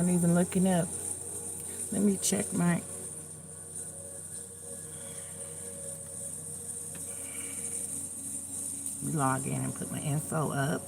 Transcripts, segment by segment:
not even looking up. Let me check my... log in and put my info up.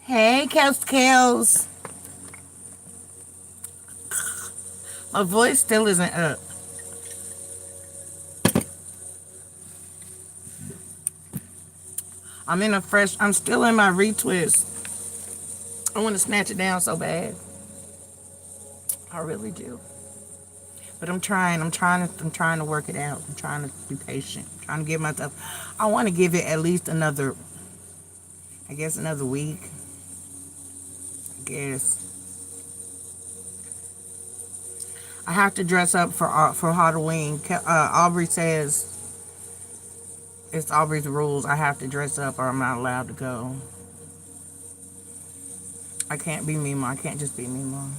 Hey, Kels. My voice still isn't up. I'm still in my retwist. I want to snatch it down so bad. I really do. But I'm trying to work it out. I'm trying to be patient. I'm trying to give myself, I want to give it at least another, I guess another week. I guess. I have to dress up for Halloween. Aubrey says it's Aubrey's rules. I have to dress up or I'm not allowed to go. I can't be Mima. I can't just be Mima.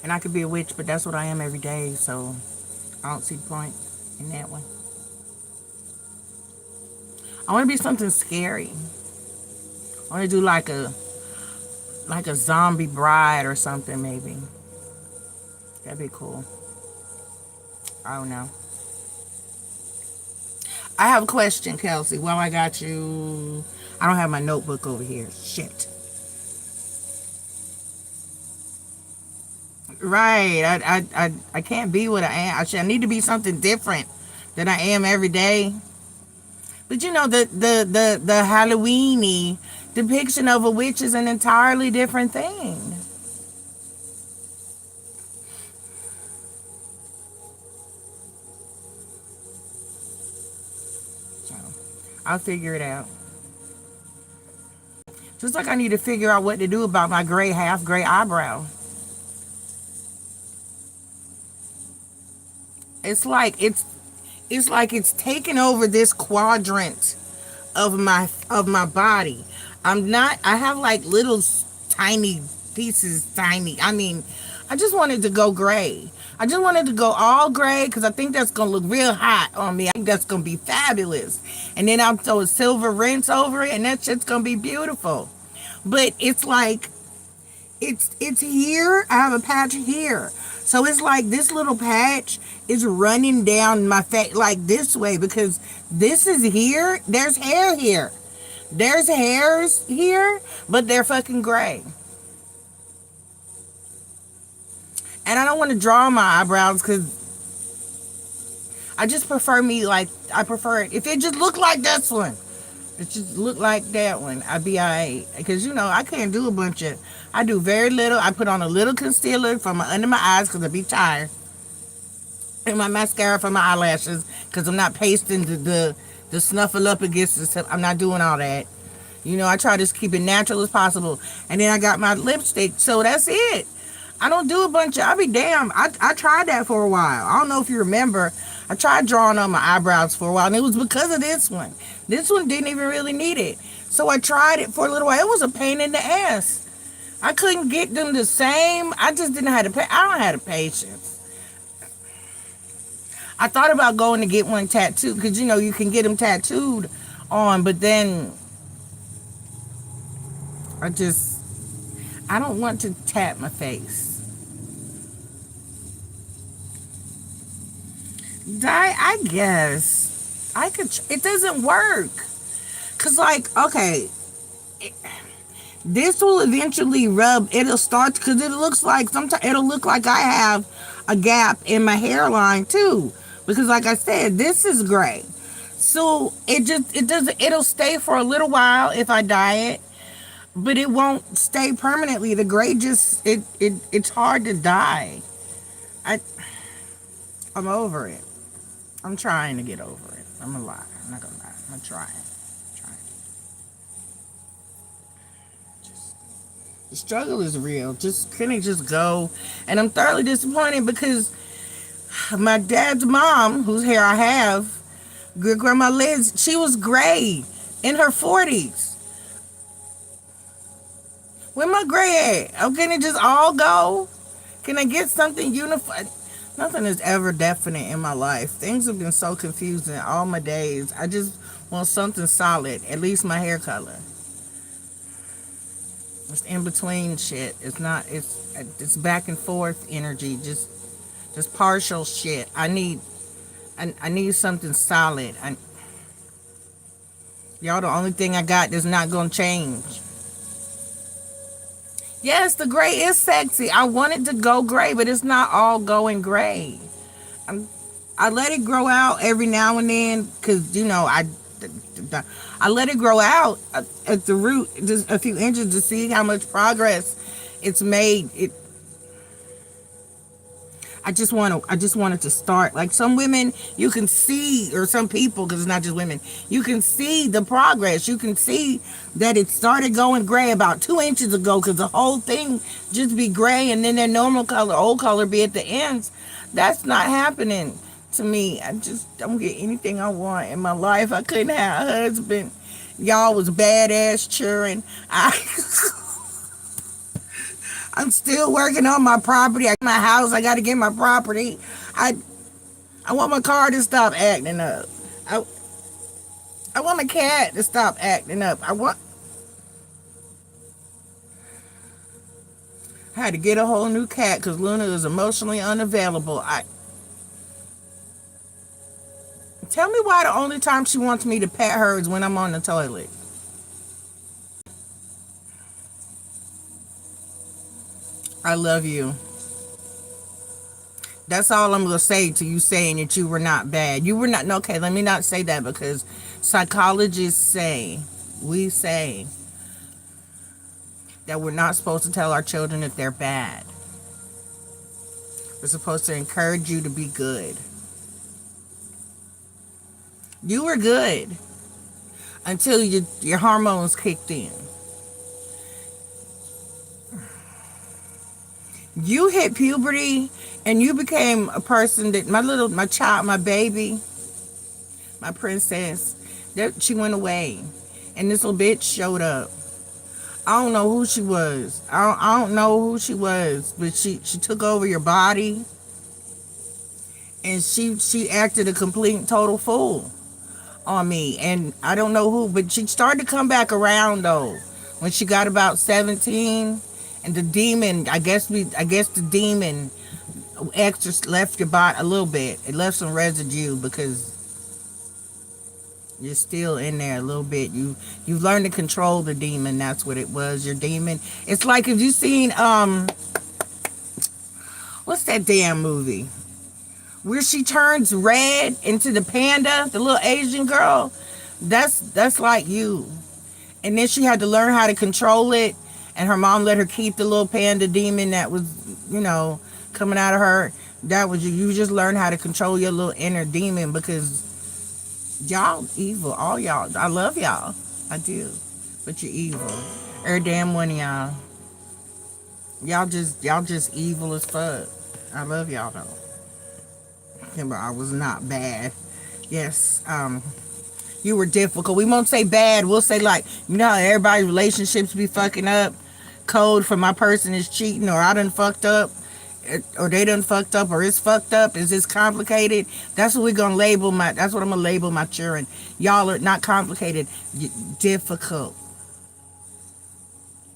And I could be a witch, but that's what I am every day, so I don't see the point in that one. I want to be something scary. I want to do like a zombie bride or something, maybe. That'd be cool. I don't know. I have a question, Kelsey. Well, I got you. I don't have my notebook over here. Shit. Right. I can't be what I am. I need to be something different than I am every day. But you know, the Halloween-y depiction of a witch is an entirely different thing. So, I'll figure it out. Just like I need to figure out what to do about my half gray eyebrow. It's like it's taken over this quadrant of my body. I have like little tiny pieces, I mean, I just wanted to go gray. I just wanted to go all gray because I think that's going to look real hot on me. I think that's going to be fabulous. And then I'll throw a silver rinse over it and that shit's going to be beautiful. But it's like, it's here. I have a patch here. So it's like this little patch is running down my face like this way because this is here. There's hair here. There's hairs here, but they're fucking gray. And I don't want to draw my eyebrows because I just prefer I prefer it. If it just looked like this one, it just looked like that one, I'd be alright. Because, you know, I can't do I do very little. I put on a little concealer under my eyes because I be tired. And my mascara for my eyelashes because I'm not pasting the snuffle up against the, I'm not doing all that. You know, I try to keep it natural as possible. And then I got my lipstick. So that's it. I don't do I'll be damned. I tried that for a while. I don't know if you remember. I tried drawing on my eyebrows for a while. And it was because of this one. This one didn't even really need it. So I tried it for a little while. It was a pain in the ass. I couldn't get them the same. I just didn't have I don't have the patience. I thought about going to get one tattooed. Because, you know, you can get them tattooed on. But then I don't want to tat my face. I guess I could. It doesn't work. Cause like, okay, this will eventually rub. It'll start because it looks like sometimes it'll look like I have a gap in my hairline too. Because like I said, this is gray. So it'll stay for a little while if I dye it. But it won't stay permanently. The gray it's hard to dye. I'm over it. I'm trying to get over it. I'm not gonna lie. I'm trying. The struggle is real. Couldn't just go. And I'm thoroughly disappointed because my dad's mom, whose hair I have, good grandma Liz, she was gray in her 40s. Where my gray at? Can it just all go? Can I get something unified? Nothing is ever definite in my life. Things have been so confusing all my days. I just want something solid, at least my hair color. It's in between shit. It's back and forth energy, just partial shit. I need something solid. Y'all, the only thing I got that's not gonna change. Yes, the gray is sexy. I want it to go gray, but it's not all going gray. I let it grow out every now and then because, you know, I let it grow out at the root, just a few inches, to see how much progress it's made. I just wanted to start. Like some women, you can see, or some people, because it's not just women, you can see the progress. You can see that it started going gray about 2 inches ago, because the whole thing just be gray, and then their normal color, old color, be at the ends. That's not happening to me. I just don't get anything I want in my life. I couldn't have a husband. Y'all was badass children. I'm still working on my property. My house, I got to get my property. I want my car to stop acting up. I want my cat to stop acting up. I had to get a whole new cat because Luna is emotionally unavailable. Tell me why the only time she wants me to pet her is when I'm on the toilet. I love you. That's all I'm going to say to you, saying that you were not bad. You were not, no, okay, let me not say that, because psychologists say, we say, that we're not supposed to tell our children that they're bad. We're supposed to encourage you to be good. You were good until your hormones kicked in. You hit puberty and you became a person that my child, my baby, my princess, that she went away, and this little bitch showed up. I don't know who she was. I don't know who she was, but she took over your body, and she acted a complete and total fool on me, and I don't know who, but she started to come back around though when she got about 17. And the demon, I guess the demon extra left your body a little bit. It left some residue because you're still in there a little bit. You've learned to control the demon. That's what it was. Your demon. It's like, if you seen what's that damn movie where she turns red into the panda, the little Asian girl? That's like you. And then she had to learn how to control it. And her mom let her keep the little panda demon that was, coming out of her. That was you. You just learned how to control your little inner demon, because y'all evil. All y'all. I love y'all. I do. But you're evil. Every damn one of y'all. Y'all just evil as fuck. I love y'all though. Yeah, but I was not bad. Yes, you were difficult. We won't say bad. We'll say, like, how everybody's relationships be fucking up. Code for my person is cheating, or I done fucked up, or they done fucked up, or it's fucked up. Is this complicated? That's what that's what I'm gonna label my children. Y'all are not complicated. You're difficult.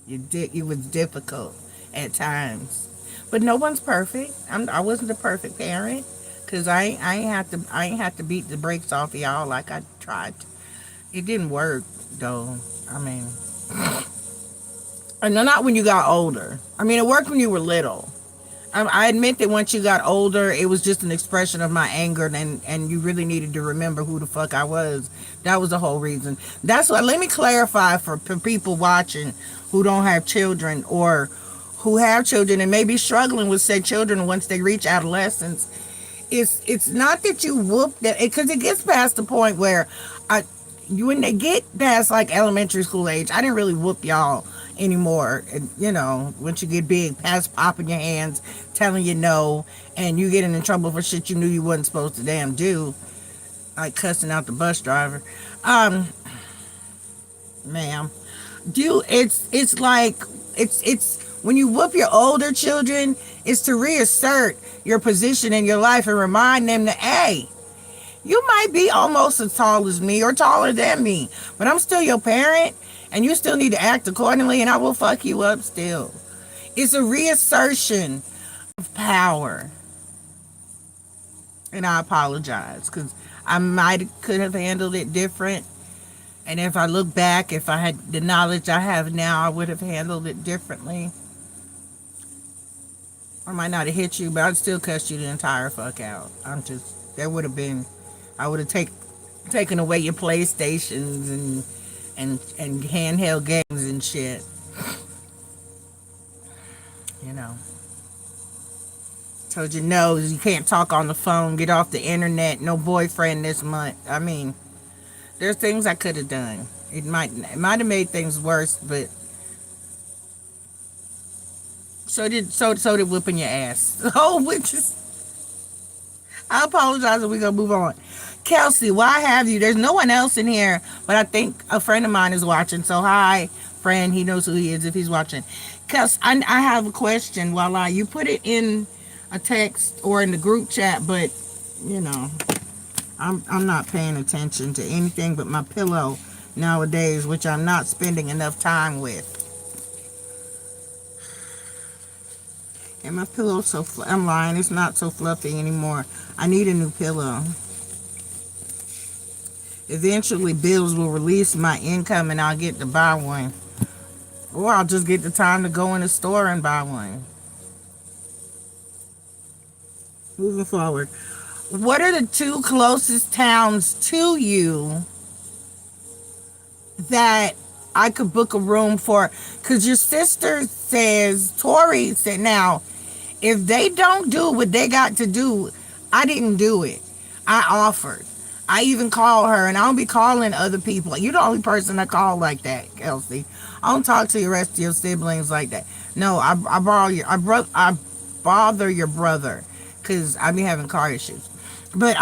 You was difficult at times, but no one's perfect. I wasn't a perfect parent, because I ain't have to beat the brakes off of y'all like I tried. It didn't work though. I mean, and not when you got older. I mean, it worked when you were little. I admit that once you got older, it was just an expression of my anger, and you really needed to remember who the fuck I was. That was the whole reason. That's why. Let me clarify for people watching who don't have children, or who have children and may be struggling with said children once they reach adolescence. It's not that you whoop them, because it gets past the point where when they get past like elementary school age, I didn't really whoop y'all anymore. And, once you get big, past popping your hands, telling you no, and you getting in trouble for shit you knew you wasn't supposed to damn do, like cussing out the bus driver. Ma'am, it's like it's when you whoop your older children, it's to reassert your position in your life and remind them that, hey, you might be almost as tall as me or taller than me, but I'm still your parent, and you still need to act accordingly, and I will fuck you up still. It's a reassertion of power. And I apologize, because I could have handled it different. And if I look back, if I had the knowledge I have now, I would have handled it differently. I might not have hit you, but I'd still cuss you the entire fuck out. I would have taking away your PlayStations and handheld games and shit. You know. Told you no, you can't talk on the phone, get off the internet, no boyfriend this month. I mean, there's things I could have done. It might have made things worse, but so did whipping your ass. Oh, which is I apologize, and we're gonna move on. Kelsey, why have you? There's no one else in here, but I think a friend of mine is watching. So hi, friend. He knows who he is if he's watching. Kelsey, I have a question. While you put it in a text or in the group chat, but you know, I'm not paying attention to anything but my pillow nowadays, which I'm not spending enough time with. And my pillow I'm lying, it's not so fluffy anymore. I need a new pillow. Eventually bills will release my income and I'll get to buy one. Or I'll just get the time to go in the store and buy one. Moving forward. What are the 2 closest towns to you that I could book a room for? Because your sister says, Tori said, now, if they don't do what they got to do, I didn't do it. I offered. I even called her, and I don't be calling other people. You're the only person I call like that, Kelsey. I don't talk to the rest of your siblings like that. No, I bother your brother because I be having car issues. But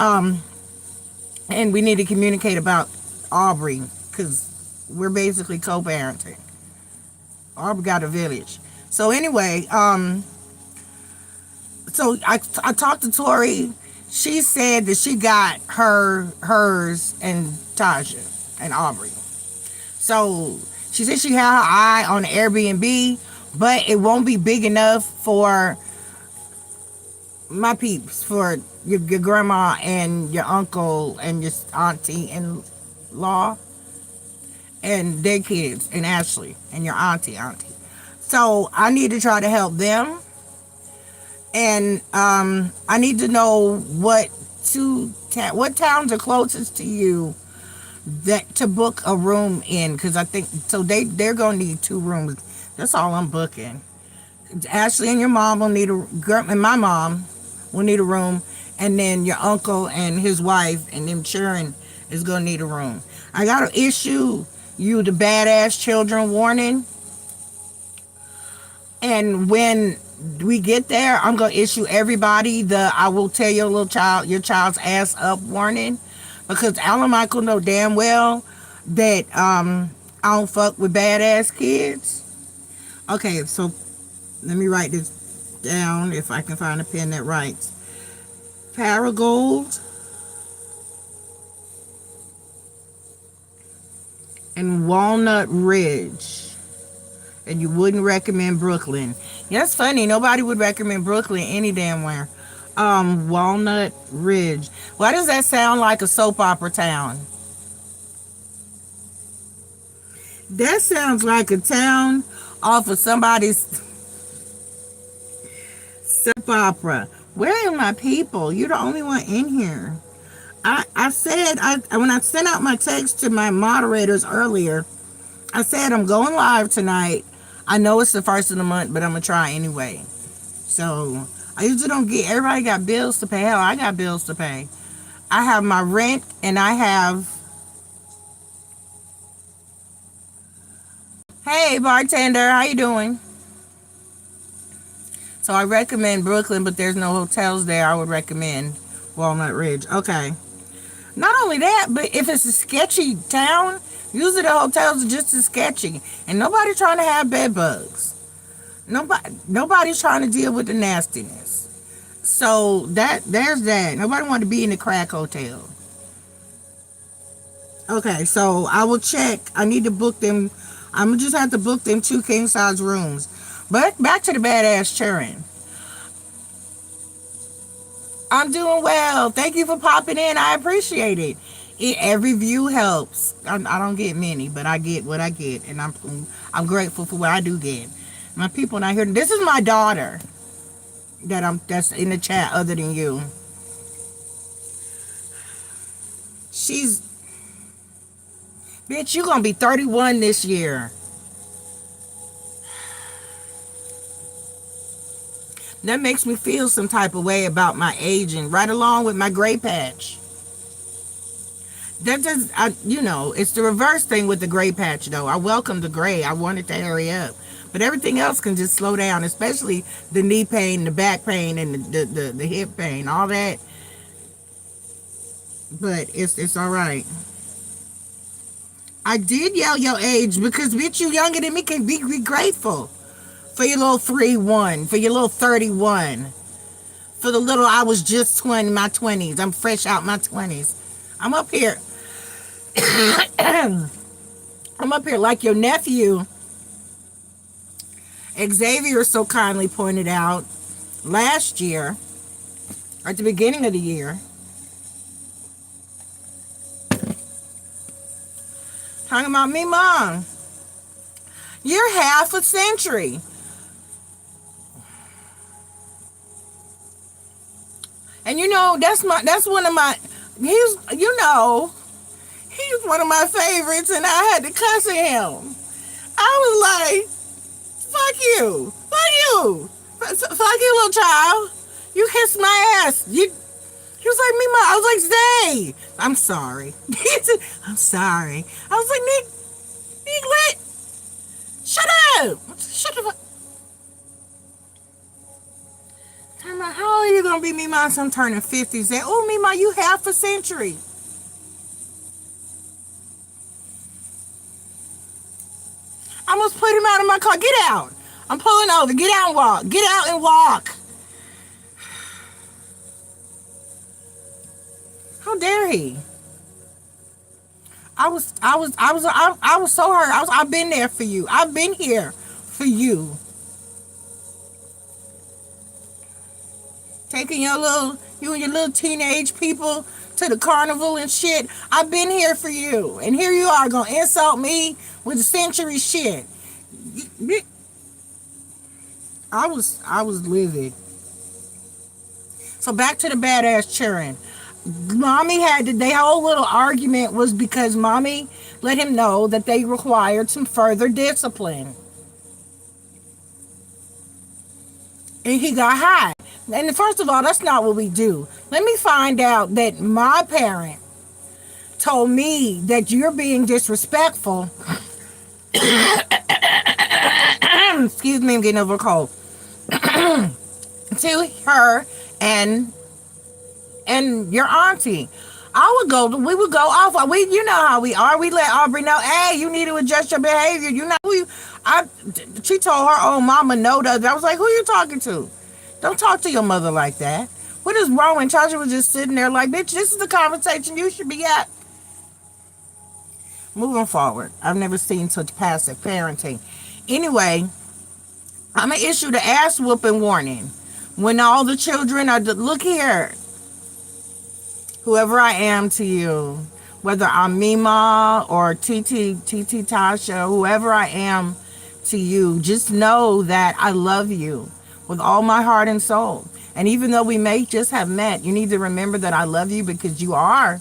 and we need to communicate about Aubrey because we're basically co-parenting. Aubrey got a village. So anyway, so I talked to Tori. She said that she got hers and Taja and Aubrey. So she said she had her eye on Airbnb, but it won't be big enough for my peeps, for your grandma and your uncle and your auntie in law and their kids and Ashley and your auntie. So I need to try to help them. And I need to know what towns are closest to you that to book a room in, because I think so they're gonna need 2 rooms. That's all I'm booking. Ashley and your mom will need and my mom will need a room, and then your uncle and his wife and them Sharon is gonna need a room. I gotta issue you the badass children warning, and when we get there, I'm gonna issue everybody the I will tell your child's ass up warning, because Alan Michael know damn well that I don't fuck with badass kids. Okay, so let me write this down if I can find a pen that writes. Paragold and Walnut Ridge. And you wouldn't recommend Brooklyn. Yeah, that's funny. Nobody would recommend Brooklyn any damn where. Walnut Ridge. Why does that sound like a soap opera town? That sounds like a town off of somebody's soap opera. Where are my people? You're the only one in here. I said, when I sent out my text to my moderators earlier, I said I'm going live tonight. I know it's the first of the month, but I'm going to try anyway. So, I usually don't get... Everybody got bills to pay. Hell, I got bills to pay. I have my rent, and I have... Hey, bartender. How you doing? So, I recommend Brooklyn, but there's no hotels there. I would recommend Walnut Ridge. Okay. Not only that, but if it's a sketchy town... Usually the hotels are just as sketchy. And nobody's trying to have bed bugs. Nobody's trying to deal with the nastiness. So there's that. Nobody wanted to be in the crack hotel. Okay, so I will check. I need to book them. I'm going to just have to book them 2 king size rooms. But back to the badass children. I'm doing well. Thank you for popping in. I appreciate it. Every view helps. I don't get many, but I get what I get, and I'm grateful for what I do get. My people not here. This is my daughter that's in the chat. Other than you, she's Bitch, you gonna be 31 this year. That makes me feel some type of way about my aging, right along with my gray patch. That does, it's the reverse thing with the gray patch, though. I welcome the gray. I want it to hurry up. But everything else can just slow down, especially the knee pain, the back pain, and the hip pain, all that. But it's all right. I did yell your age because, bitch, you younger than me. Can be grateful for your little 3-1, for your little 31, for the little I was just 20, my 20s. I'm fresh out my 20s. I'm up here. I'm up here like your nephew Xavier so kindly pointed out last year, or at the beginning of the year. Talking about me, Mom. You're half a century. And that's one of my, he's one of my favorites, and I had to cuss at him. I was like, fuck you. Fuck you, little child. You kissed my ass. He was like, me, Mom. I was like, Zay, I'm sorry. He said, I'm sorry. I was like, Nick, shut up. Shut the fuck. How old are you gonna be, Mima? I'm turning 50. Say, oh, Mima, you half a century. I almost put him out of my car. Get out. I'm pulling over. Get out and walk. Get out and walk. How dare he? I was so hurt. I've been there for you. I've been here for you. Taking you and your little teenage people to the carnival and shit. I've been here for you. And here you are gonna insult me with the century shit. I was livid. So back to the badass children. Mommy their whole little argument was because Mommy let him know that they required some further discipline. And he got high. And first of all, that's not what we do. Let me find out that my parent told me that you're being disrespectful. Excuse me, I'm getting over a cold. To her and your auntie. We would go off. You know how we are. We let Aubrey know, hey, you need to adjust your behavior. You know who you. She told her own mama no to. I was like, who you talking to? Don't talk to your mother like that. What is wrong? And Tasha was just sitting there like, bitch, this is the conversation you should be at. Moving forward, I've never seen such passive parenting. Anyway, I'm going to issue the ass whooping warning. When all the children are, look here, whoever I am to you, whether I'm Mima or TT Tasha, whoever I am to you, just know that I love you with all my heart and soul. And even though we may just have met, you need to remember that I love you because you are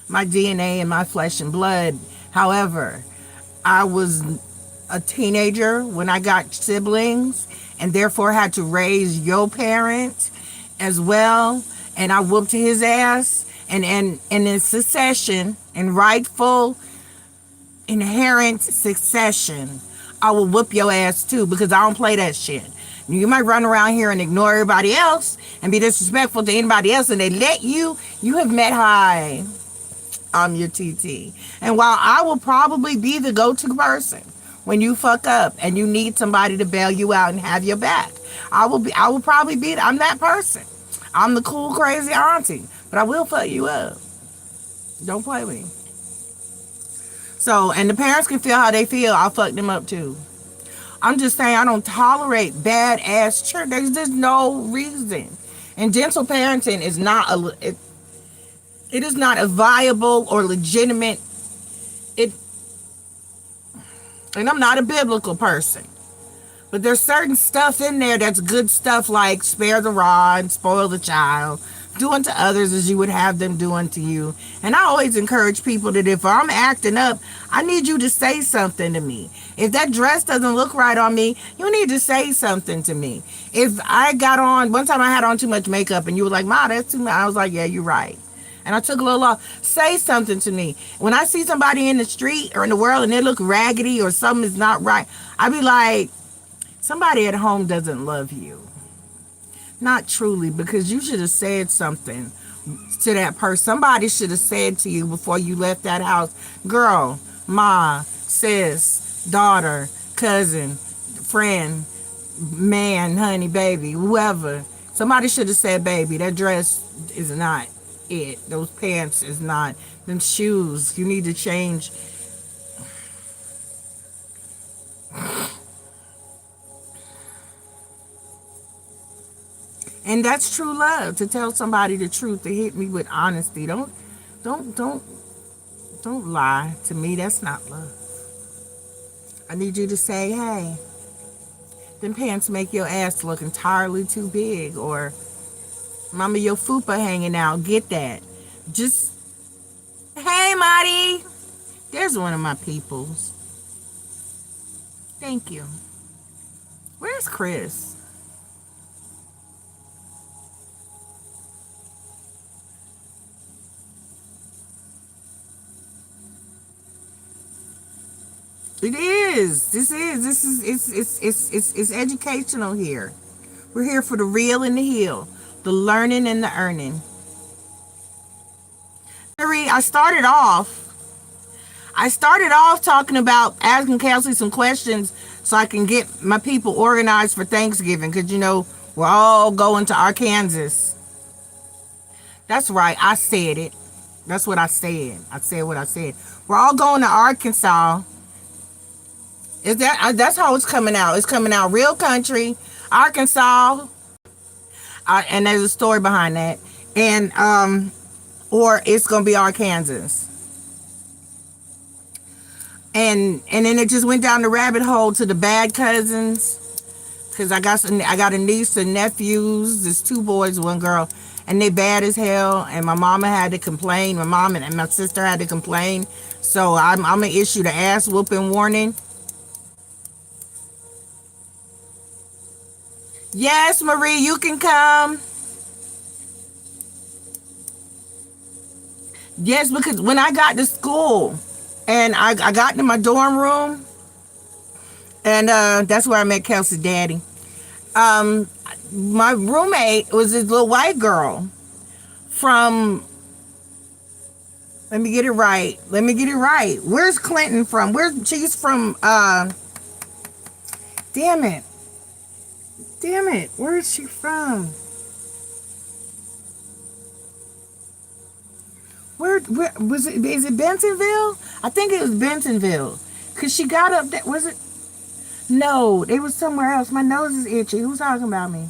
my DNA and my flesh and blood. However, I was a teenager when I got siblings and therefore had to raise your parent as well. And I whooped his ass. And in succession, in rightful, inherent succession, I will whoop your ass too because I don't play that shit. You might run around here and ignore everybody else and be disrespectful to anybody else, and they let you have met high. I'm your TT. And while I will probably be the go-to person when you fuck up and you need somebody to bail you out and have your back, I will probably be, I'm that person. I'm the cool, crazy auntie, but I will fuck you up. Don't play with me. So, and the parents can feel how they feel. I'll fuck them up too. I'm just saying I don't tolerate bad ass children. There's just no reason. And gentle parenting is not it is not a viable or legitimate. And I'm not a biblical person, but there's certain stuff in there that's good stuff, like spare the rod, spoil the child, Do unto others as you would have them do unto you. And I always encourage people that if I'm acting up, I need you to say something to me. If that dress doesn't look right on me, you need to say something to me. If I got on, one time I had on too much makeup and you were like, Ma, that's too much. I was like, yeah, you're right. And I took a little off. Say something to me. When I see somebody in the street or in the world and they look raggedy or something is not right, I be like, somebody at home doesn't love you. Not truly, because you should have said something to that person. Somebody should have said to you before you left that house, girl, ma, sis, daughter, cousin, friend, man, honey, baby, whoever. Somebody should have said, baby, that dress is not it. Those pants is not. Them shoes, you need to change. And that's true love, to tell somebody the truth, to hit me with honesty. Don't lie to me. That's not love. I need you to say, hey, them pants make your ass look entirely too big, or mama, your fupa hanging out. Get that. Just, hey, Marty. There's one of my peoples. Thank you. Where's Chris? It is. It's educational here. We're here for the real and the heal, the learning and the earning. I started off talking about asking Kelsey some questions so I can get my people organized for Thanksgiving, because we're all going to Arkansas. That's right. I said it. That's what I said. I said what I said. We're all going to Arkansas. That's how it's coming out. It's coming out real country, Arkansas, and there's a story behind that, and or it's gonna be Arkansas, and then it just went down the rabbit hole to the bad cousins, because I got a niece and nephews. There's 2 boys, 1 girl, and they bad as hell. And my mama had to complain. My mom and my sister had to complain. So I'm gonna issue the ass whooping warning. Yes, Marie, you can come. Yes, because when I got to school and I got into my dorm room, and that's where I met Kelsey's daddy. My roommate was this little white girl from, let me get it right. Where's Clinton from? She's from, damn it. Where is she from? Where was it? Is it Bentonville? I think it was Bentonville. Cause she got up there. Was it? No, it was somewhere else. My nose is itchy. Who's talking about me?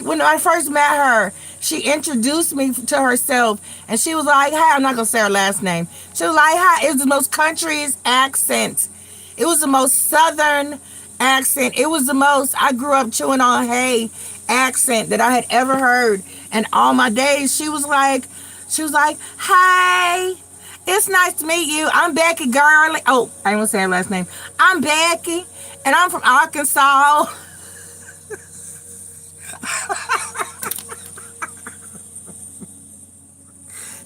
When I first met her, she introduced me to herself, and she was like, "Hi." I'm not gonna say her last name. She was like, "Hi." It was the most countryest accent. It was the most southern accent. It was the most, I grew up chewing on hay accent that I had ever heard. And all my days, she was like, "Hi, it's nice to meet you. I'm Becky Garley." Oh, I ain't gonna say her last name. "I'm Becky, and I'm from Arkansas."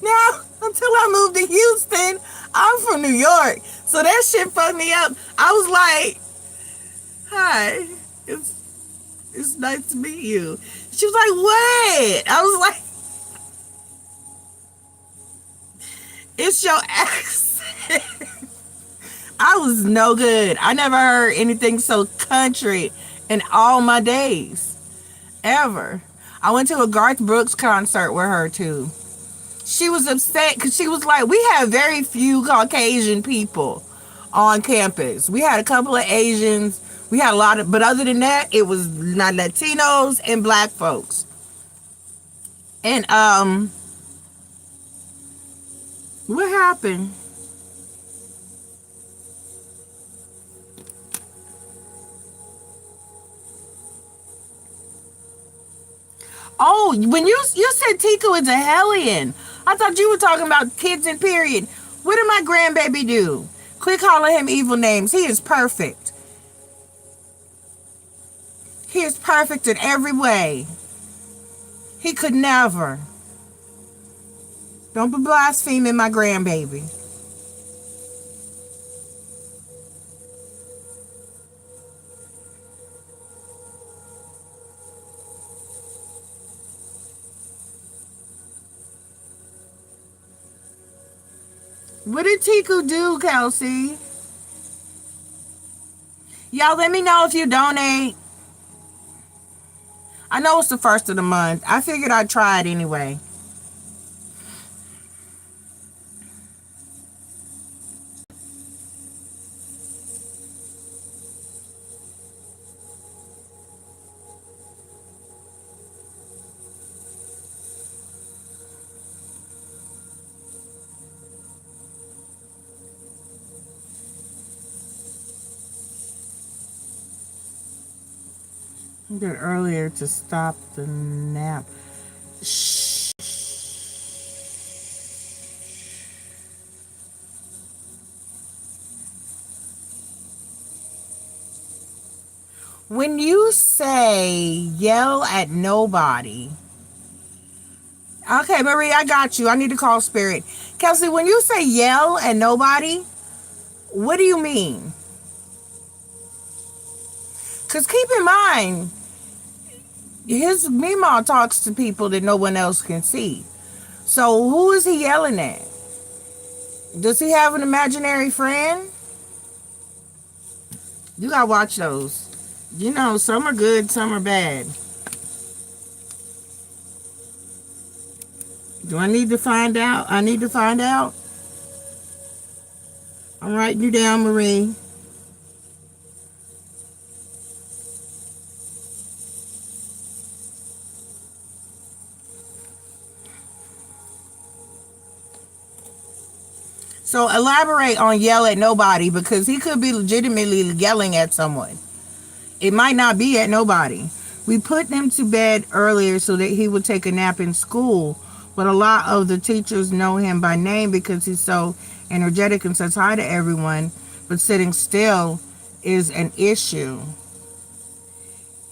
Now, until I moved to Houston, I'm from New York. So that shit fucked me up. I was like, "Hi, it's nice to meet you." She was like, "What?" I was like, "It's your accent." I was no good. I never heard anything so country in all my days. Ever. I went to a Garth Brooks concert with her too. She was upset because she was like, we have very few Caucasian people on campus. We had a couple of Asians. We had a lot of, but other than that, it was not Latinos and black folks. And what happened? Oh, when you said Tiku is a hellion, I thought you were talking about kids in period. What did my grandbaby do? Quit calling him evil names. He is perfect. He is perfect in every way. He could never. Don't be blaspheming my grandbaby. What did Tiku do, Kelsey? Y'all let me know if you donate. I know it's the first of the month. I figured I'd try it anyway. I did earlier to stop the nap. Shh. When you say yell at nobody, okay, Marie, I got you. I need to call Spirit. Kelsey, when you say yell at nobody, what do you mean? Because keep in mind, his Mima talks to people that no one else can see. So who is he yelling at? Does he have an imaginary friend? You gotta watch those. You know, some are good, some are bad. Do I need to find out? I need to find out. I'm writing you down, Marie. So elaborate on yell at nobody, because he could be legitimately yelling at someone. It might not be at nobody. We put him to bed earlier so that he would take a nap in school, but a lot of the teachers know him by name because he's so energetic and says hi to everyone, but sitting still is an issue.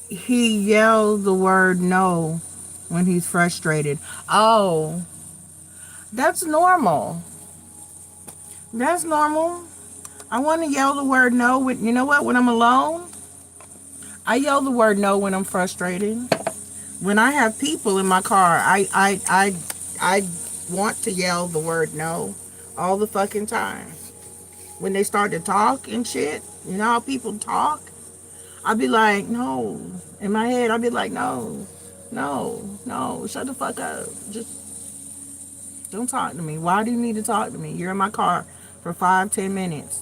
He yells the word no when he's frustrated. Oh, that's normal. That's normal. I want to yell the word no when, you know what, when I'm alone. I yell the word no when I'm frustrated. When I have people in my car, I want to yell the word no all the fucking time. When they start to talk and shit, you know how people talk? I'll be like, no. In my head, I'll be like, no, shut the fuck up. Just don't talk to me. Why do you need to talk to me? You're in my car for 5-10 minutes.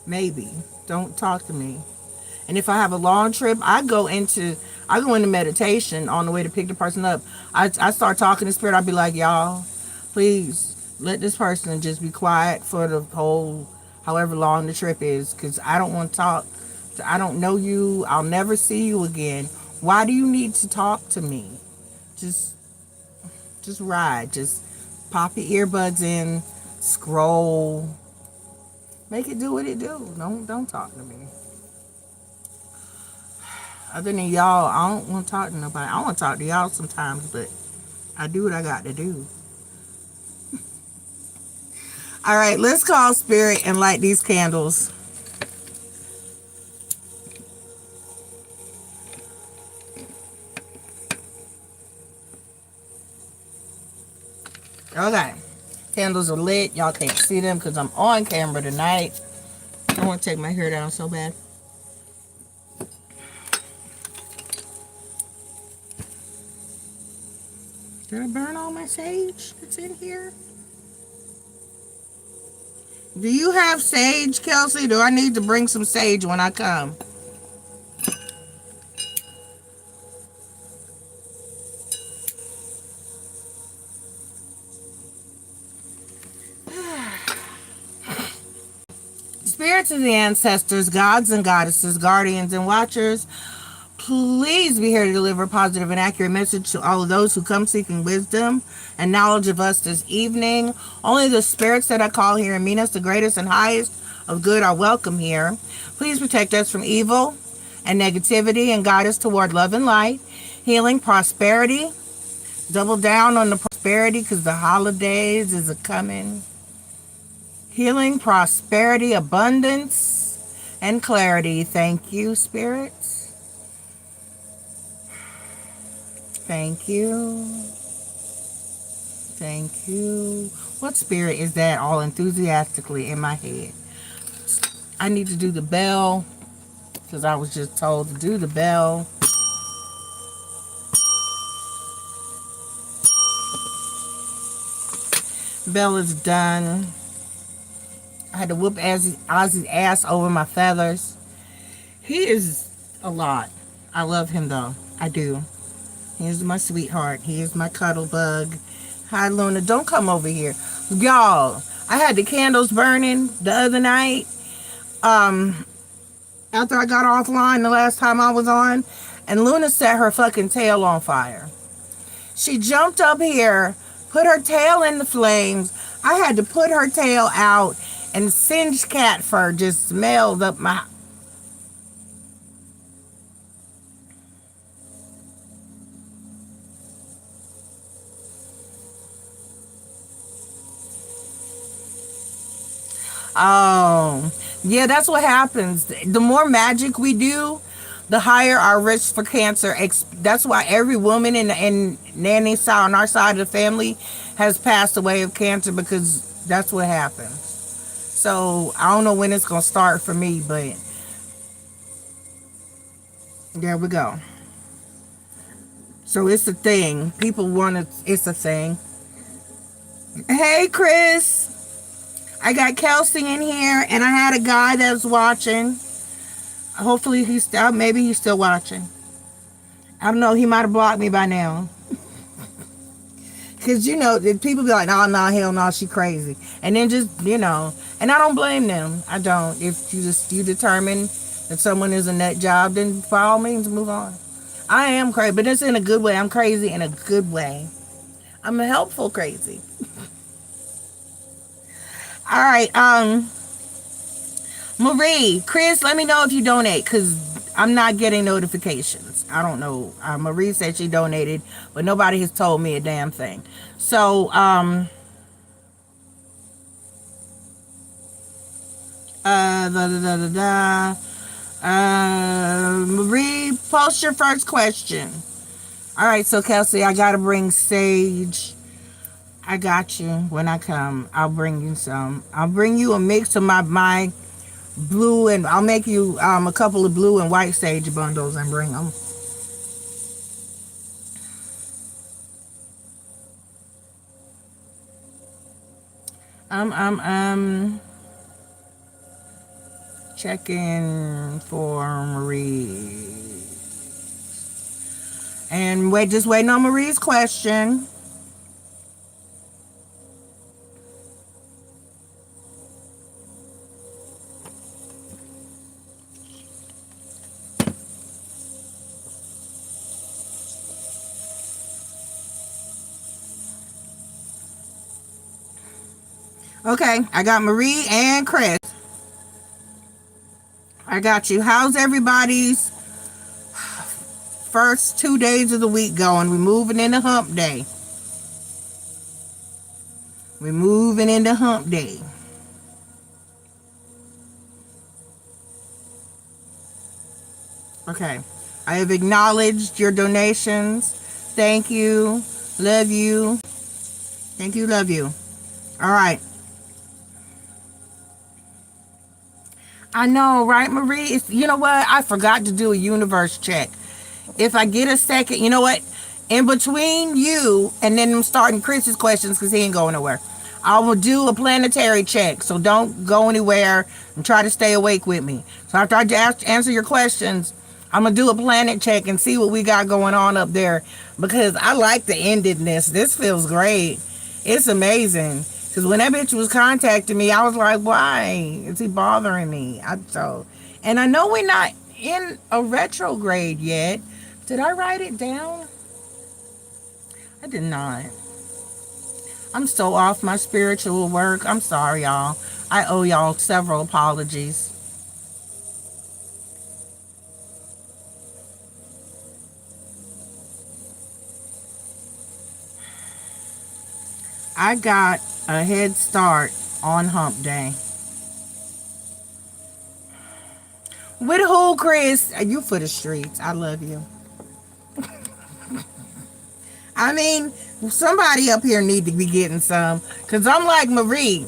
Maybe. Don't talk to me. And if I have a long trip, I go into meditation on the way to pick the person up. I start talking to Spirit. I'll be like, y'all, please let this person just be quiet for the whole, however long the trip is, because I don't want to talk. I don't know you. I'll never see you again. Why do you need to talk to me? Just ride. Just pop your earbuds in, scroll, make it do what it do. Don't talk to me. Other than y'all, I don't want to talk to nobody. I want to talk to y'all sometimes, but I do what I got to do. All right, let's call Spirit and light these candles. Okay, candles are lit. Y'all can't see them because I'm on camera tonight. I want to take my hair down so bad. Did I burn all my sage that's in here? Do you have sage, Kelsey? Do I need to bring some sage when I come? Spirits of the ancestors, gods and goddesses, guardians and watchers, Please be here to deliver a positive and accurate message to all of those who come seeking wisdom and knowledge of us this evening. Only the spirits that I call here and mean us the greatest and highest of good are welcome here. Please protect us from evil and negativity and guide us toward love and light, healing, prosperity. Double down on the prosperity because the holidays is a-coming. Healing, prosperity, abundance, and clarity. Thank you, spirits. Thank you. Thank you. What spirit is that all enthusiastically in my head? I need to do the bell because I was just told to do the bell. Bell is done. I had to whoop Ozzy's ass over my feathers. He is a lot. I love him though. I do. He is my sweetheart. He is my cuddle bug. Hi, Luna. Don't come over here. Y'all, I had the candles burning the other night. After I got offline the last time I was on. And Luna set her fucking tail on fire. She jumped up here, put her tail in the flames. I had to put her tail out. And singed cat fur just smelled up my... Oh, yeah, that's what happens. The more magic we do, the higher our risk for cancer. That's why every woman in Nanny's side, on our side of the family, has passed away of cancer, because that's what happens. So I don't know when it's gonna start for me, but there we go. So it's a thing. People want to. It's a thing. Hey, Chris. I got Kelsey in here, and I had a guy that's watching. Hopefully he's still, maybe he's still watching. I don't know, he might have blocked me by now. Because, you know, people be like, no, hell no, she crazy. And then just, you know, and I don't blame them. I don't. If you determine that someone is a nut job, then by all means, move on. I am crazy, but it's in a good way. I'm crazy in a good way. I'm a helpful crazy. All right, Marie, Chris, let me know if you donate, because I'm not getting notifications. I don't know. Marie said she donated, but nobody has told me a damn thing. So, Marie, post your first question. All right, so Kelsey, I got to bring Sage. I got you. When I come, I'll bring you some. I'll bring you a mix of my blue, and I'll make you a couple of blue and white sage bundles and bring them. Checking for Marie. And just waiting on Marie's question. Okay, I got Marie and Chris. I got you. How's everybody's first 2 days of the week going? We're moving into hump day. We're moving into hump day. Okay. I have acknowledged your donations. Thank you. Love you. Thank you. Love you. All right. I know, right, Marie? You know what? I forgot to do a universe check. If I get a second, you know what? In between you and then I'm starting Chris's questions, because he ain't going nowhere, I will do a planetary check. So don't go anywhere and try to stay awake with me. So after I answer your questions, I'm going to do a planet check and see what we got going on up there, because I like the endedness. This feels great. It's amazing. Because when that bitch was contacting me, I was like, why is he bothering me? And I know we're not in a retrograde yet. Did I write it down? I did not. I'm so off my spiritual work. I'm sorry, y'all. I owe y'all several apologies. I got a head start on hump day. With who, Chris? You for the streets. I love you. I mean, somebody up here need to be getting some. Because I'm like Marie.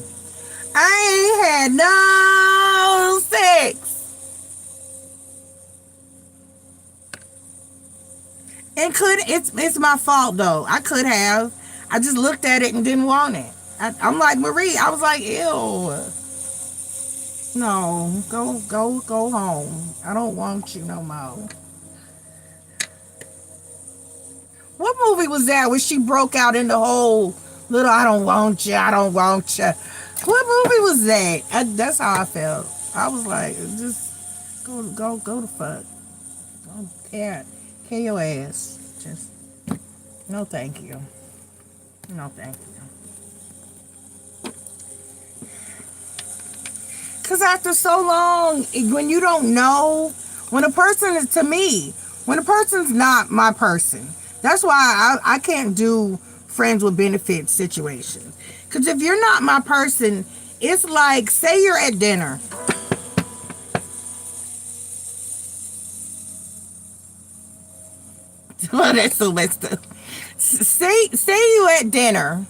I ain't had no sex. And it's my fault though. I could have. I just looked at it and didn't want it. I'm like Marie. I was like, ew. No, go home. I don't want you no more. What movie was that where she broke out in the whole little I don't want you, I don't want you? What movie was that? That's how I felt. I was like, just go the fuck. Don't care your ass. Just no thank you. No thank you. Because after so long, when you don't know, when a person is, to me, when a person's not my person, that's why I can't do friends with benefits situations. Because if you're not my person, it's like, say you're at dinner. Well, that's so messed up. Say you at dinner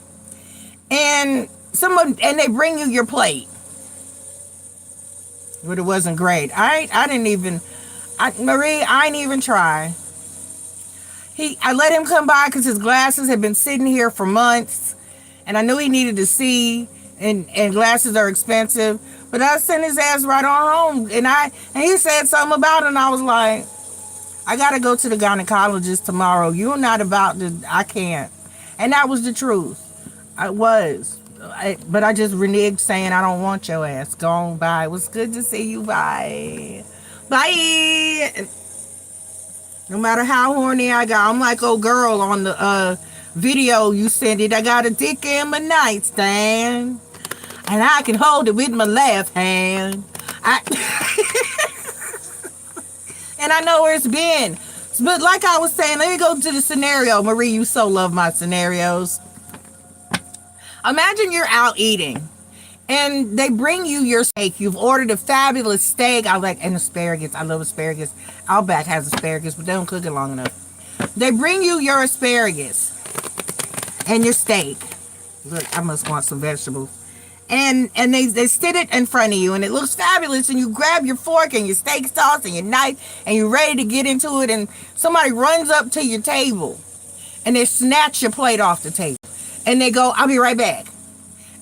and they bring you your plate. But it wasn't great. Marie, I didn't even try. I let him come by because his glasses had been sitting here for months, and I knew he needed to see, and glasses are expensive. But I sent his ass right on home, and he said something about it, and I was like, I gotta go to the gynecologist tomorrow. You're not about to. I can't. And that was the truth. I was. But I just reneged saying I don't want your ass. Go on, bye. It was good to see you. Bye. Bye. No matter how horny I got, I'm like old girl on the video you sent it. I got a dick in my nightstand, and I can hold it with my left hand. And I know where it's been. But like I was saying, let me go to the scenario. Marie, you so love my scenarios. Imagine you're out eating and they bring you your steak. You've ordered a fabulous steak. I like, and asparagus. I love asparagus. Outback has asparagus, but they don't cook it long enough. They bring you your asparagus and your steak. Look, I must want some vegetables. And they sit it in front of you and it looks fabulous, and you grab your fork and your steak sauce and your knife and you're ready to get into it, and somebody runs up to your table and they snatch your plate off the table. And they go, I'll be right back.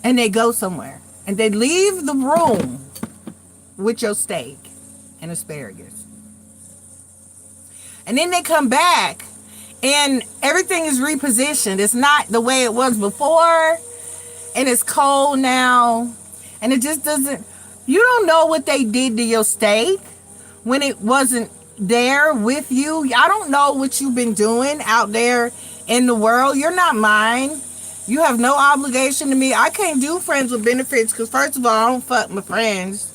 And they go somewhere. And they leave the room with your steak and asparagus. And then they come back and everything is repositioned. It's not the way it was before. And it's cold now. And it just doesn't, you don't know what they did to your steak when it wasn't there with you. I don't know what you've been doing out there in the world. You're not mine. You have no obligation to me. I can't do friends with benefits because, first of all, I don't fuck my friends.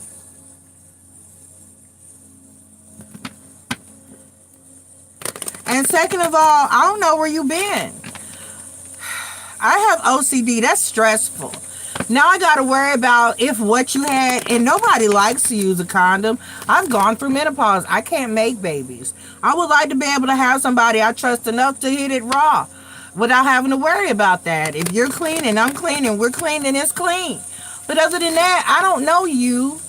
And second of all, I don't know where you've been. I have OCD. That's stressful. Now I got to worry about if what you had, and nobody likes to use a condom. I've gone through menopause. I can't make babies. I would like to be able to have somebody I trust enough to hit it raw without having to worry about that. If you're clean and I'm clean and we're clean, then it's clean. But other than that, I don't know you.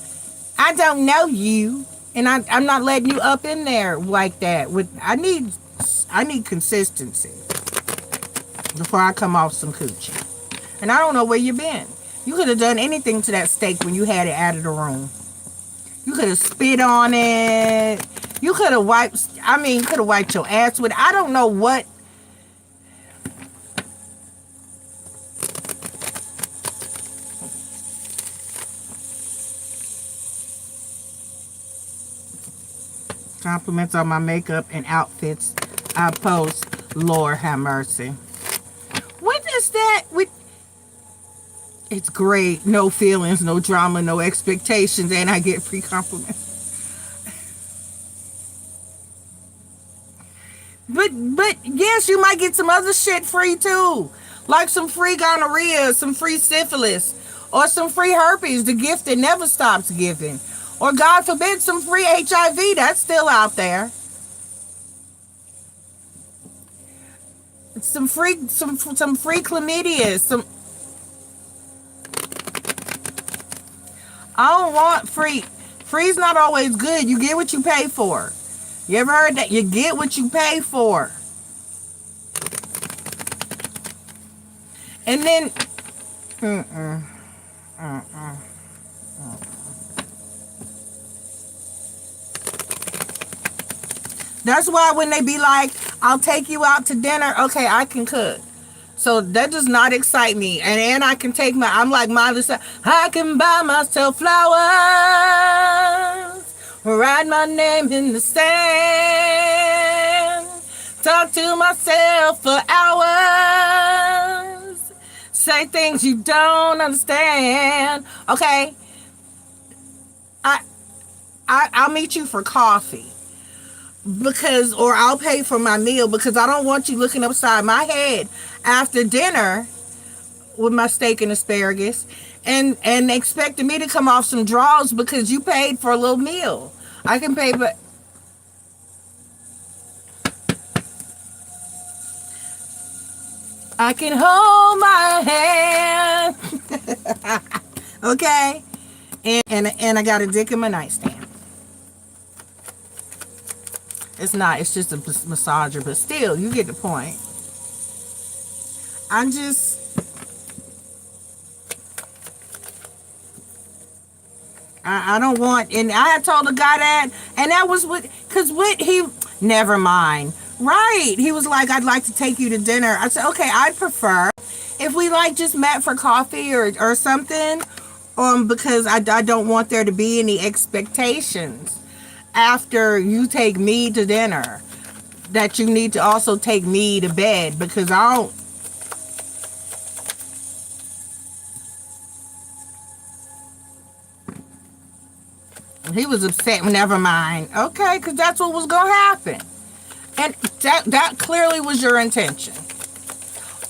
I don't know you. And I'm not letting you up in there like that. I need consistency before I come off some coochie. And I don't know where you've been. You could have done anything to that steak when you had it out of the room. You could have spit on it. You could have wiped your ass with it. I don't know what. Compliments on my makeup and outfits I post. Lord have mercy. What is that? It's great. No feelings, no drama, no expectations, and I get free compliments. But yes, you might get some other shit free too. Like some free gonorrhea, some free syphilis, or some free herpes, the gift that never stops giving. Or God forbid, some free HIV that's still out there. Some free chlamydia, I don't want free. Free's not always good. You get what you pay for. You ever heard that? You get what you pay for. And then, that's why when they be like, I'll take you out to dinner. Okay, I can cook. So that does not excite me. And I can take I'm like Miley said, I can buy myself flowers, write my name in the sand, talk to myself for hours, say things you don't understand. Okay, I'll meet you for coffee. Or I'll pay for my meal because I don't want you looking upside my head after dinner with my steak and asparagus and expecting me to come off some draws because you paid for a little meal. I can pay, but I can hold my hand. Okay, and I got a dick in my nightstand. It's not. It's just a massager, but still, you get the point. I don't want, and I had told the guy that, and that was never mind. Right. He was like, I'd like to take you to dinner. I said, okay, I'd prefer if we just met for coffee or something, because I don't want there to be any expectations after you take me to dinner that you need to also take me to bed, because I don't. He was upset. Never mind. Okay, because that's what was going to happen. And that clearly was your intention.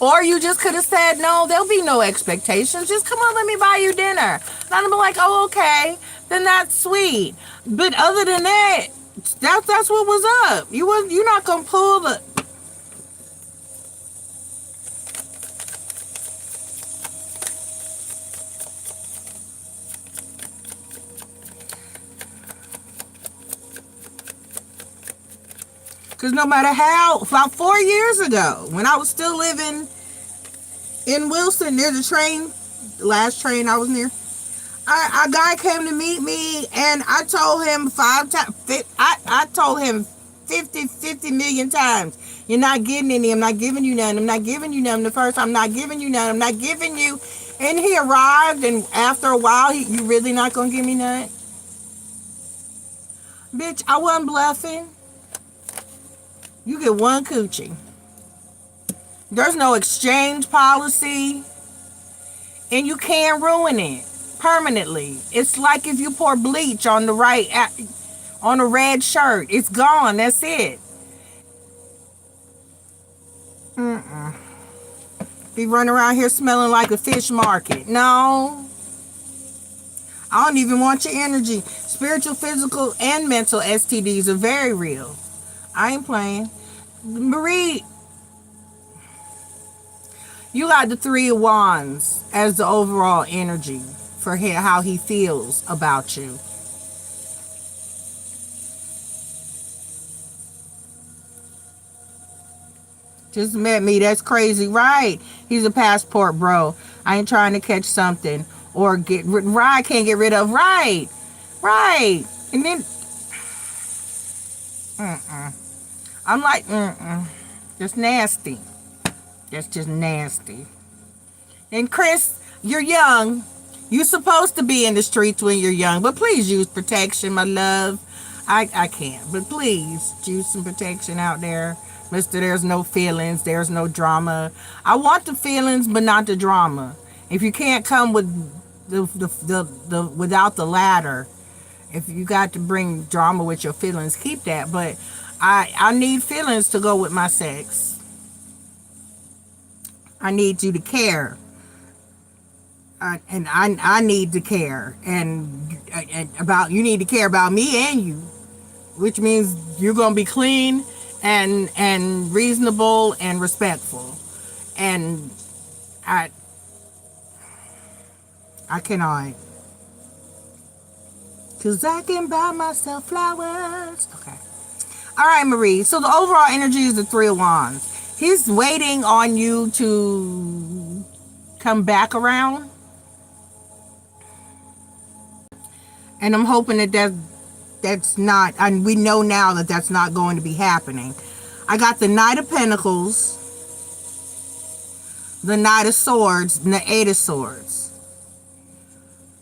Or you just could have said, no, there'll be no expectations. Just come on, let me buy you dinner. And I'd be like, oh, okay. Then that's sweet. But other than that, that's what was up. You're not going to pull the... Because no matter how, about 4 years ago, when I was still living in Wilson, near the train, the last train I was near, a guy came to meet me, and I told him 5 times, I told him 50 million times, you're not getting any, I'm not giving you none, I'm not giving you none the first time, I'm not giving you none, I'm not giving you, and he arrived, and after a while, you really not going to give me none? Bitch, I wasn't bluffing. You get one coochie. There's no exchange policy. And you can't ruin it permanently. It's like if you pour bleach on the on a red shirt. It's gone. That's it. Be running around here smelling like a fish market. No. I don't even want your energy. Spiritual, physical, and mental STDs are very real. I ain't playing. Marie, you got the 3 of Wands as the overall energy for how he feels about you. Just met me. That's crazy, right? He's a passport bro. I ain't trying to catch something or I can't get rid of. Right. And then I'm like, just nasty. That's just nasty. And Chris, you're young. You're supposed to be in the streets when you're young, but please use protection, my love. I can't. But please, choose some protection out there. Mister, there's no feelings. There's no drama. I want the feelings, but not the drama. If you can't come with the without the latter, if you got to bring drama with your feelings, keep that. But I need feelings to go with my sex. I need you to care. I need to care and about you need to care about me and you, which means you're gonna be clean and reasonable and respectful. And I I cannot, cause I can buy myself flowers. Okay. All right, Marie. So the overall energy is the Three of Wands. He's waiting on you to come back around. And I'm hoping that's not, and we know now that that's not going to be happening. I got the Knight of Pentacles, the Knight of Swords, and the Eight of Swords.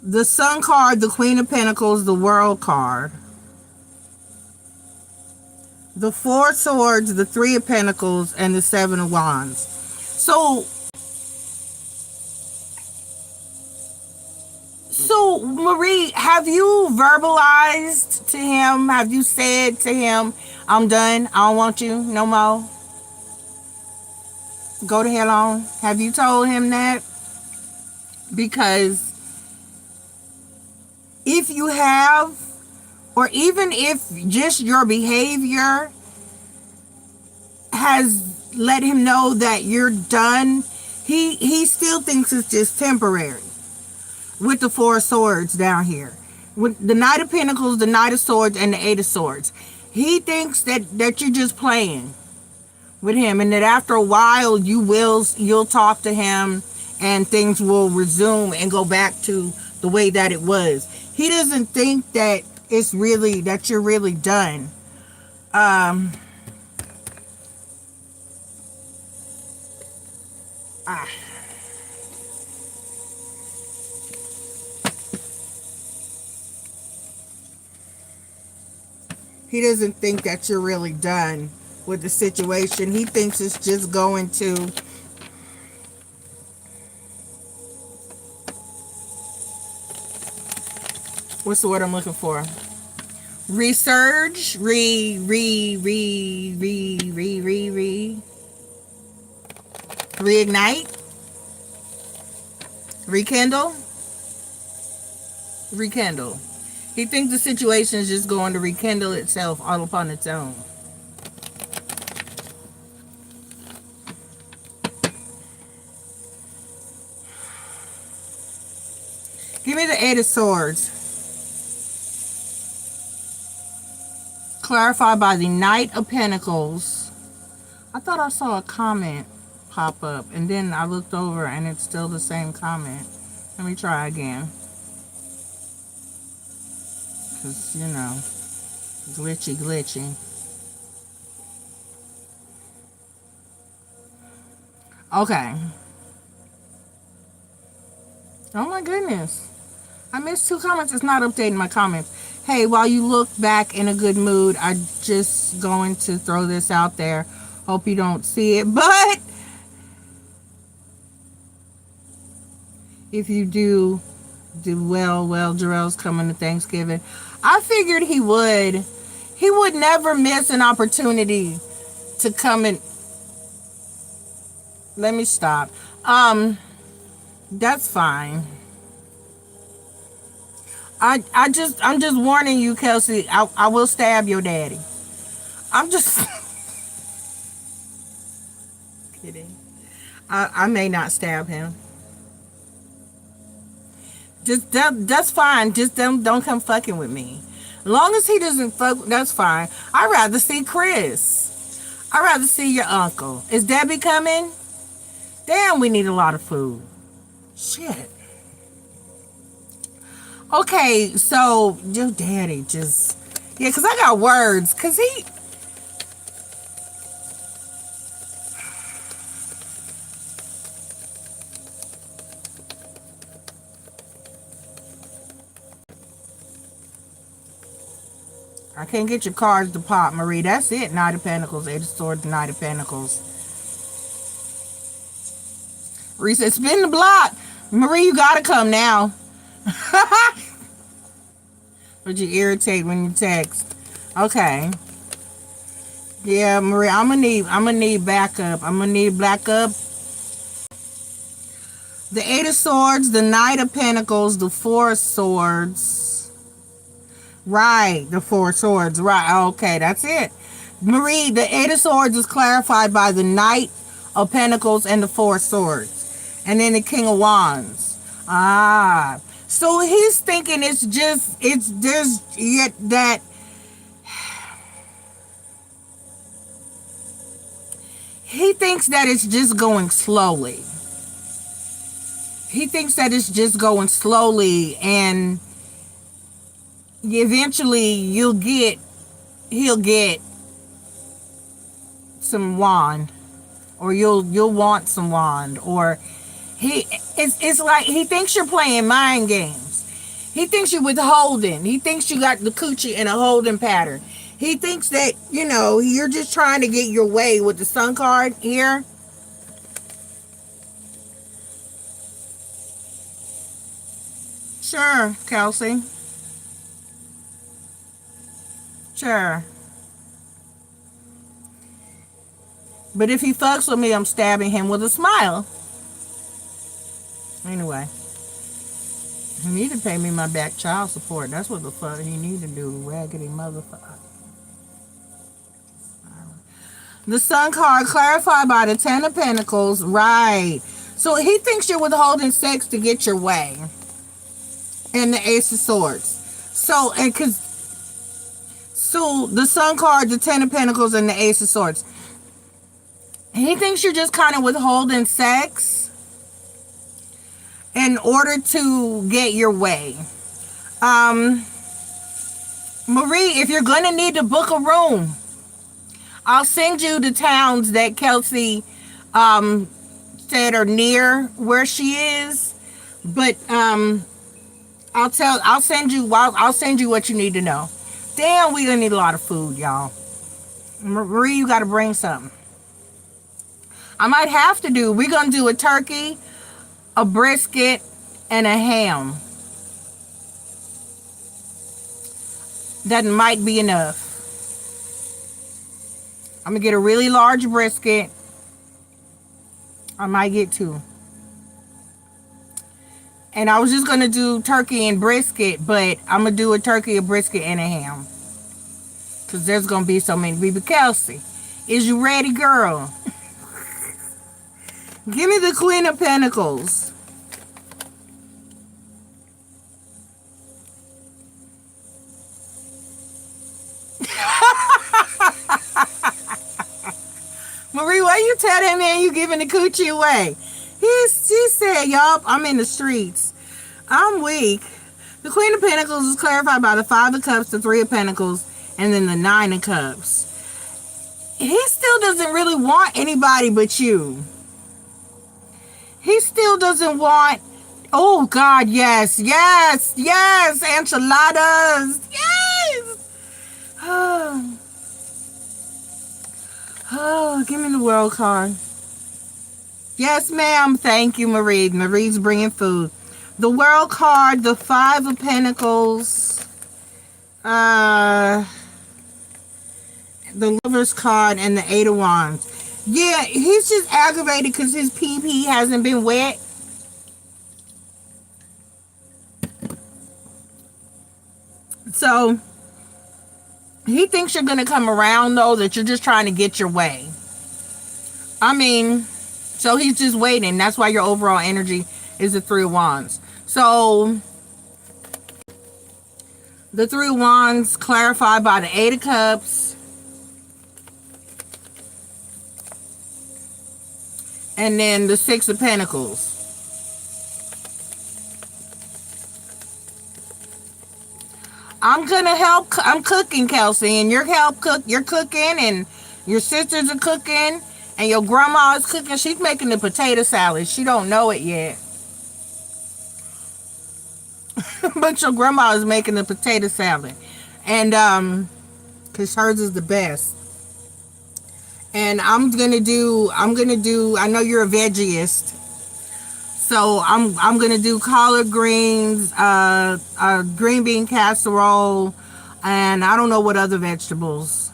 The Sun card, the Queen of Pentacles, the World card. The Four of Swords, the Three of Pentacles, and the Seven of Wands. So Marie, have you verbalized to him? Have you said to him, I'm done, I don't want you no more? Go to hell on. Have you told him that? Because if you have, or even if just your behavior has let him know that you're done, he still thinks it's just temporary. With the Four of Swords down here, with the Knight of Pentacles, the Knight of Swords, and the Eight of Swords, he thinks that you're just playing with him, and that after a while you'll talk to him and things will resume and go back to the way that it was. He doesn't think that it's really that you're really done. He doesn't think that you're really done with the situation. He thinks it's just going to what's the word I'm looking for? Resurge, reignite, rekindle. He thinks the situation is just going to rekindle itself all upon its own. Give me the Eight of Swords. Clarified by the Knight of Pentacles. I thought I saw a comment pop up, and then I looked over and it's still the same comment. Let me try again. Because, you know, glitchy. Okay. Oh my goodness. I missed 2 comments. It's not updating my comments. Hey, while you look back in a good mood, I'm just going to throw this out there. Hope you don't see it, but if you do well, Jarrell's coming to Thanksgiving. I figured he would. He would never miss an opportunity to come and let me stop. That's fine. I'm just warning you, Kelsey. I will stab your daddy. I'm just kidding. I may not stab him. Just that's fine. Just don't come fucking with me. As long as he doesn't fuck, that's fine. I'd rather see Chris. I'd rather see your uncle. Is Debbie coming? Damn, we need a lot of food. Shit. Okay, so your daddy just because I got words. Because he I can't get your cards to pop, Marie. That's it. Knight of Pentacles, Eight of Swords, Knight of Pentacles. Marie said, spin the block. Marie, you gotta come now. But you irritate when you text. Okay. Yeah, Marie, I'm gonna need backup. I'm gonna need backup. The Eight of Swords, the Knight of Pentacles, the Four of Swords. Right, the Four of Swords. Right, okay, that's it. Marie, the Eight of Swords is clarified by the Knight of Pentacles and the Four of Swords. And then the King of Wands. Ah. So he's thinking there's yet that he thinks that it's just going slowly. He thinks that it's just going slowly, and eventually he'll get some wand, or you'll want some wand, or it's like he thinks you're playing mind games. He thinks you're withholding. He thinks you got the coochie in a holding pattern. He thinks that, you're just trying to get your way with the Sun card here. Sure, Kelsey. Sure. But if he fucks with me, I'm stabbing him with a smile. Anyway. He need to pay me my back child support. That's what the fuck he need to do. Raggedy motherfucker. The Sun card clarified by the Ten of Pentacles. Right. So he thinks you're withholding sex to get your way. And the Ace of Swords. So the Sun card, the Ten of Pentacles, and the Ace of Swords. He thinks you're just kind of withholding sex in order to get your way. Marie, if you're gonna need to book a room, I'll send you the towns that Kelsey said are near where she is. But I'll send you what you need to know. Damn, we gonna need a lot of food, y'all. Marie, you gotta bring something. I might have to do, we're gonna do a turkey, a brisket, and a ham. That might be enough. I'm gonna get a really large brisket. I might get two. And I was just gonna do turkey and brisket, but I'm gonna do a turkey, a brisket, and a ham. Cause there's gonna be so many people. Kelsey, is you ready, girl? Give me the Queen of Pentacles. Marie, why you tell that man you giving the coochie away? She said, y'all, I'm in the streets. I'm weak. The Queen of Pentacles is clarified by the Five of Cups, the Three of Pentacles, and then the Nine of Cups. He still doesn't really want anybody but you. He still doesn't want... Oh, God, yes. Yes. Yes. Enchiladas. Yes. Oh, give me the World card. Yes, ma'am. Thank you, Marie. Marie's bringing food. The World card, the Five of Pentacles, the Lover's card, and the Eight of Wands. Yeah, he's just aggravated because his PP hasn't been wet. So, he thinks you're going to come around, though, that you're just trying to get your way. I mean, so he's just waiting. That's why your overall energy is the Three of Wands. So, the Three of Wands clarified by the Eight of Cups. And then the Six of Pentacles. I'm gonna help. I'm cooking, Kelsey, and you're cooking, and your sisters are cooking, and your grandma is cooking. She's making the potato salad. She don't know it yet, but your grandma is making the potato salad, and because hers is the best. And I'm gonna do, I know you're a veggieist, so I'm gonna do collard greens, green bean casserole, and I don't know what other vegetables.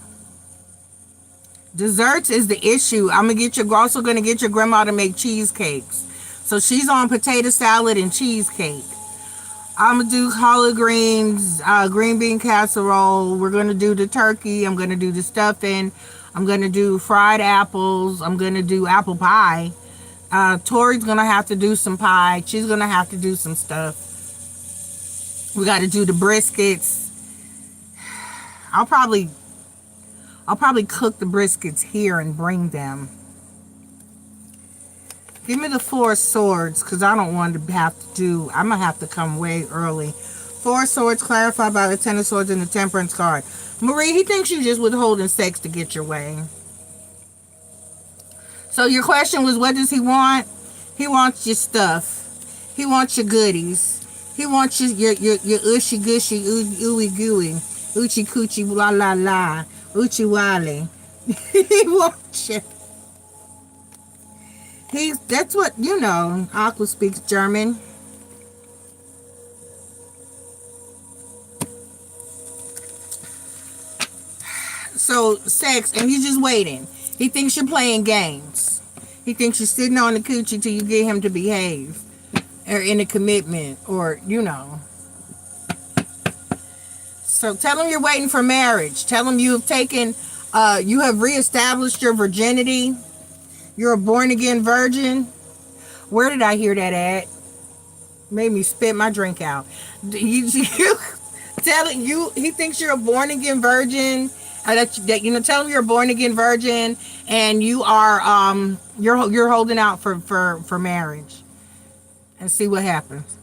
Desserts is the issue. Also gonna get your grandma to make cheesecakes. So she's on potato salad and cheesecake. I'm gonna do collard greens, green bean casserole. We're gonna do the turkey. I'm gonna do the stuffing. I'm gonna do fried apples. I'm gonna do apple pie. Tori's gonna have to do some pie. She's gonna have to do some stuff. We got to do the briskets. I'll probably cook the briskets here and bring them. Give me the 4 swords, because I don't want to have to do, I'm going to have to come way early. 4 swords clarified by the 10 of swords in the temperance card. Marie, he thinks you just withholding sex to get your way. So your question was, what does he want? He wants your stuff. He wants your goodies. He wants your ushy gushy, ooey gooey, oochie coochie la la la, oochie wally. He wants you. That's what, Aqua speaks German. So, sex, and he's just waiting. He thinks you're playing games. He thinks you're sitting on the coochie till you get him to behave. Or in a commitment, or, So, tell him you're waiting for marriage. Tell him you have reestablished your virginity. You're a born-again virgin. Where did I hear that at? Made me spit my drink out. He thinks you're a born-again virgin. Tell him you're a born-again virgin, and you are you're holding out for marriage, and see what happens.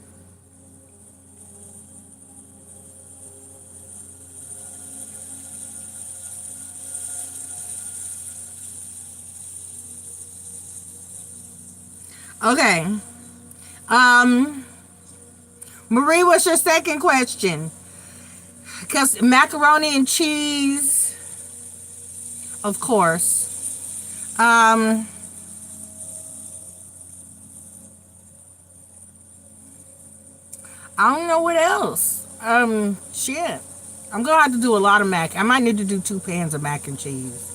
Okay. Marie, what's your second question? Because macaroni and cheese, of course. I don't know what else. Shit. I'm gonna have to do a lot of mac. I might need to do 2 pans of mac and cheese.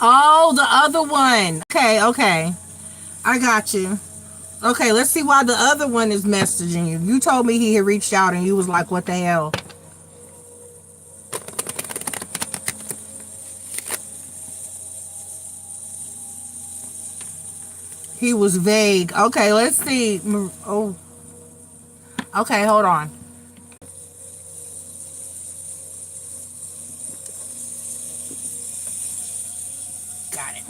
Oh, the other one. Okay. I got you. Okay, let's see why the other one is messaging you. You told me he had reached out and you was like, what the hell? He was vague. Okay, let's see. Oh. Okay, hold on. Got it.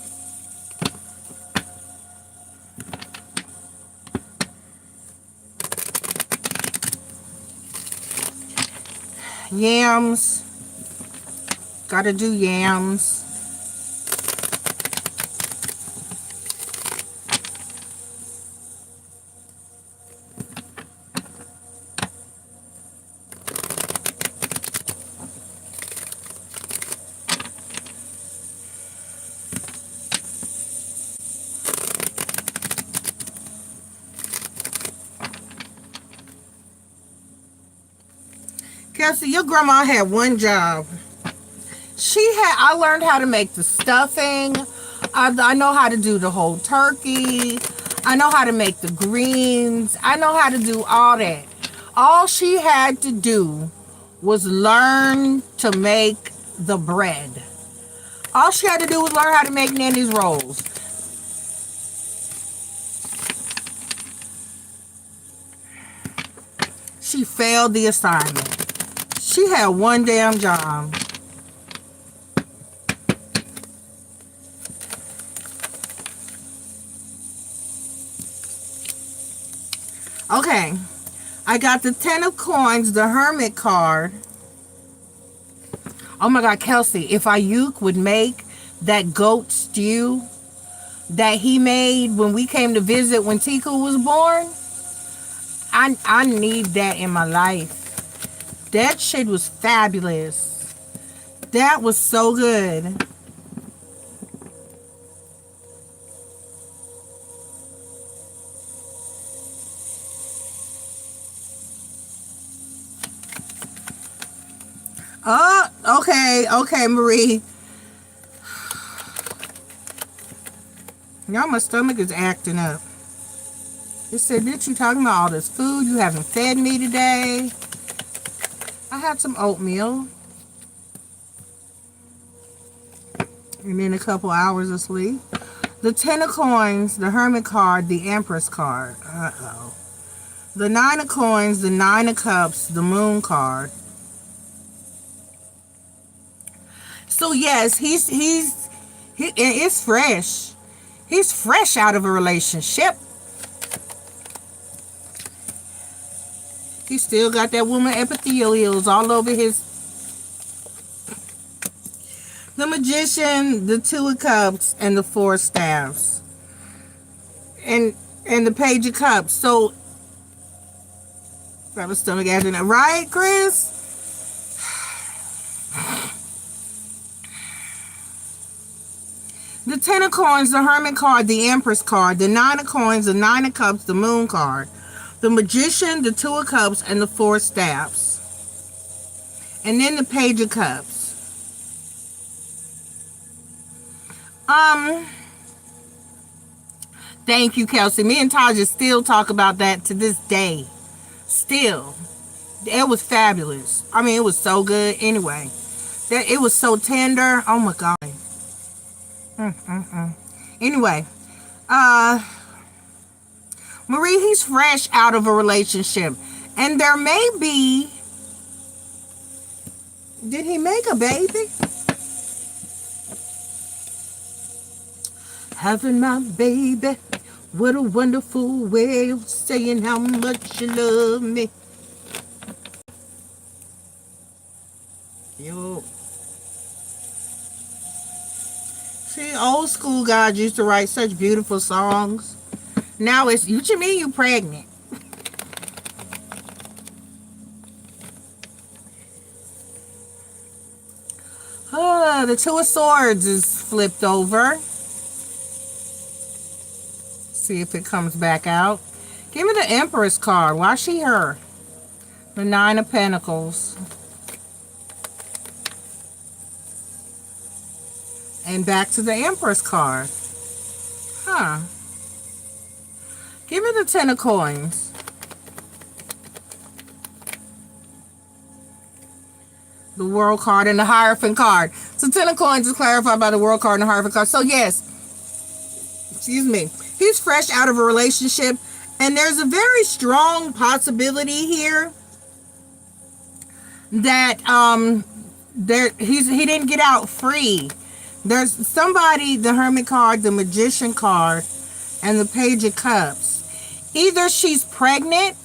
Yams. Gotta do yams. Kelsey, your grandma had one job. I learned how to make the stuffing. I know how to do the whole turkey. I know how to make the greens. I know how to do all that. All she had to do was learn to make the bread. All she had to do was learn how to make Nanny's rolls. She failed the assignment. She had one damn job. Okay. I got the 10 of coins, the hermit card. Oh my God, Kelsey, if Ayuk would make that goat stew that he made when we came to visit when Tiku was born, I need that in my life. That shit was fabulous. That was so good. Oh, okay, Marie. Now my stomach is acting up. It said, "Bitch, you talking about all this food? You haven't fed me today." I had some oatmeal. And then a couple hours of sleep. The 10 of coins, the Hermit card, the Empress card. Uh-oh. The 9 of coins, the 9 of cups, the Moon card. So yes, it's fresh. He's fresh out of a relationship. He still got that woman epithelials all over his. The Magician, the 2 of Cups, and the 4 staffs. And the Page of Cups. So I have a stomach acting up. Right, Chris? The 10 of coins, the Hermit card, the Empress card, the 9 of coins, the 9 of cups, the Moon card, the Magician, the 2 of cups, and the 4 staffs. And then the Page of Cups. Thank you, Kelsey. Me and Taja still talk about that to this day. Still. It was fabulous. I mean, it was so good. Anyway, it was so tender. Oh my God. Anyway, Marie, he's fresh out of a relationship, and there may be. Did he make a baby? Having my baby, what a wonderful way of saying how much you love me. Yo. See, old school guys used to write such beautiful songs. Now it's, what you mean you pregnant? The 2 of Swords is flipped over. See if it comes back out. Give me the Empress card. Why she her? The 9 of Pentacles. And back to the Empress card. Huh. Give me the 10 of coins. The World card and the Hierophant card. So 10 of coins is clarified by the World card and the Hierophant card. So yes, excuse me, he's fresh out of a relationship, and there's a very strong possibility here that he didn't get out free. There's somebody, the Hermit card, the Magician card, and the Page of Cups. Either she's pregnant,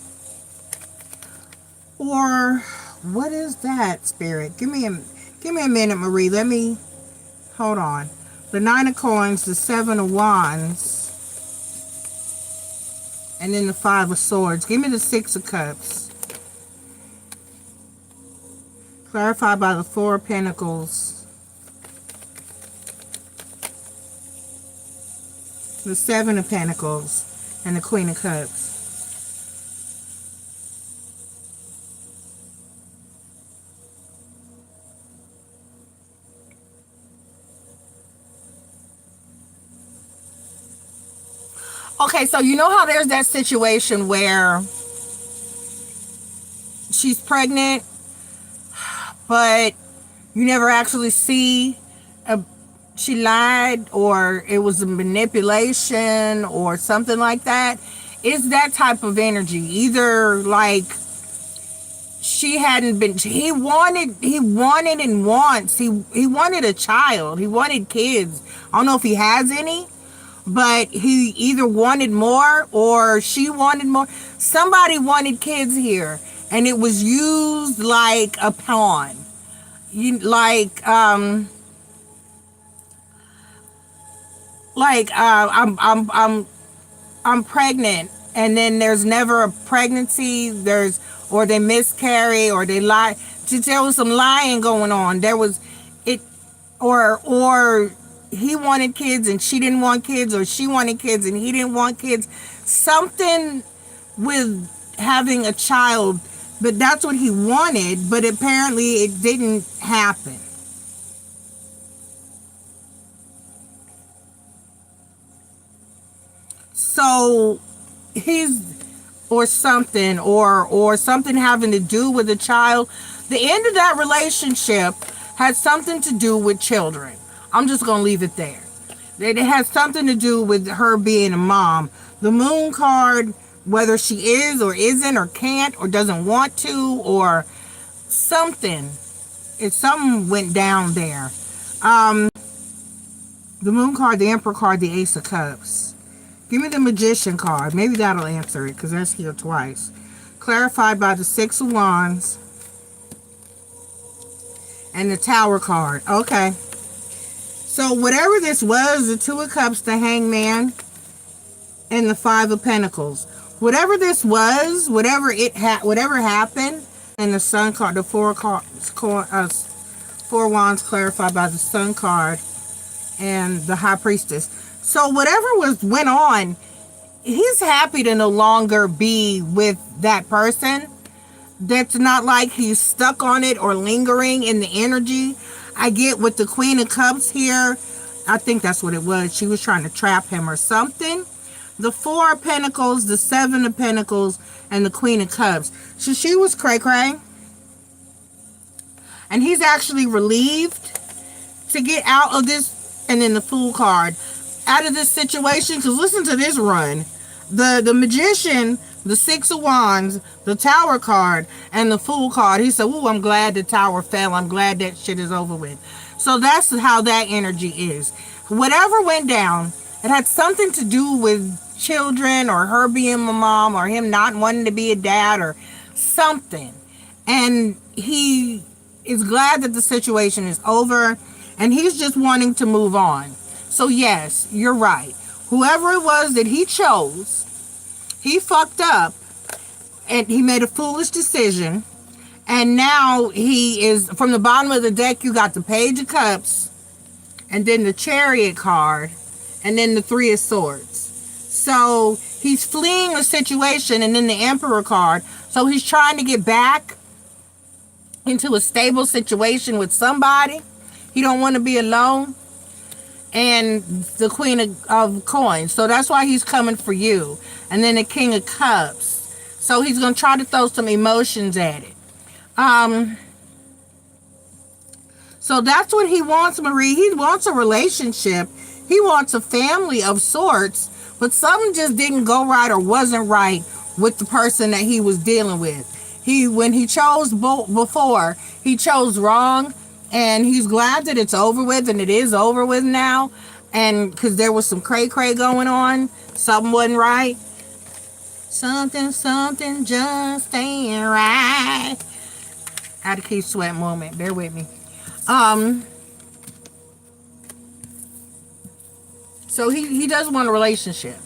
or what is that, Spirit? Give me a minute, Marie. Let me hold on. The 9 of coins, the 7 of wands, and then the 5 of swords. Give me the 6 of cups. Clarified by the 4 of pentacles. The 7 of pentacles and the Queen of Cups. Okay, so you know how there's that situation where she's pregnant, but you never actually see she lied, or it was a manipulation or something like that. It's that type of energy. Either like he wanted a child. He wanted kids. I don't know if he has any, but he either wanted more or she wanted more. Somebody wanted kids here, and it was used like a pawn. you I'm pregnant, and then there's never a pregnancy. Or they miscarry, or they lie. There was some lying going on. There was it, or he wanted kids and she didn't want kids, or she wanted kids and he didn't want kids. Something with having a child, but that's what he wanted, but apparently it didn't happen. So he's or something having to do with a child. The end of that relationship had something to do with children. I'm just going to leave it there. It has something to do with her being a mom. The moon card, whether she is or isn't or can't or doesn't want to or something, if something went down there. The moon card, the emperor card, the ace of cups. Give me the magician card. Maybe that'll answer it because that's here twice. Clarified by the 6 of wands and the tower card. Okay. So whatever this was, the 2 of cups, the hangman, and the 5 of pentacles. Whatever this was, whatever happened, and the sun card, the 4 wands clarified by the sun card and the high priestess. So whatever went on, he's happy to no longer be with that person. That's not like he's stuck on it or lingering in the energy. I get with the Queen of Cups here. I think that's what it was. She was trying to trap him or something. The 4 of Pentacles, the 7 of Pentacles, and the Queen of Cups. So she was cray-cray. And he's actually relieved to get out of this. And then the Fool card. Out of this situation, because listen to this run. The magician, the 6 of wands, the tower card, and the Fool card. He said, ooh, I'm glad the tower fell. I'm glad that shit is over with. So that's how that energy is. Whatever went down, it had something to do with children or her being a mom or him not wanting to be a dad or something. And he is glad that the situation is over and he's just wanting to move on. So yes, you're right. Whoever it was that he chose, he fucked up and he made a foolish decision. And now he is, from the bottom of the deck, you got the Page of Cups and then the Chariot card and then the 3 of Swords. So he's fleeing a situation and then the Emperor card. So he's trying to get back into a stable situation with somebody. He don't want to be alone. And the Queen of Coins. So that's why he's coming for you. And then the King of Cups. So he's going to try to throw some emotions at it. So that's what he wants, Marie. He wants a relationship. He wants a family of sorts. But something just didn't go right or wasn't right with the person that he was dealing with. When he chose before, he chose wrong. And he's glad that it's over with, and it is over with now. And because there was some cray-cray going on. Something wasn't right. Something just ain't right. I had a Keith Sweat moment. Bear with me. So he does want a relationship.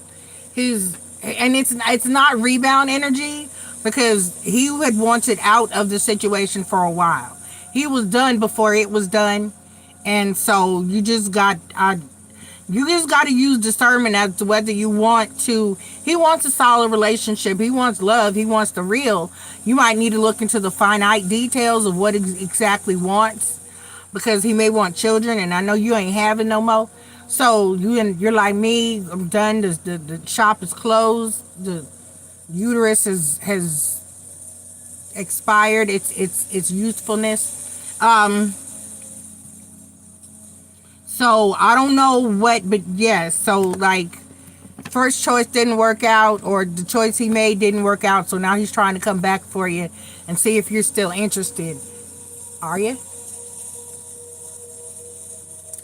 And it's not rebound energy because he had wanted out of the situation for a while. He was done before it was done. And so you just got to use discernment as to whether you want to. He wants a solid relationship. He wants love. He wants the real. You might need to look into the finite details of what he exactly wants, because he may want children, and I know you ain't having no more. So you're like me. I'm done. The shop is closed. The uterus has expired its usefulness. So I don't know what, but yes. So like, first choice didn't work out, or the choice he made didn't work out. So now he's trying to come back for you and see if you're still interested. Are you?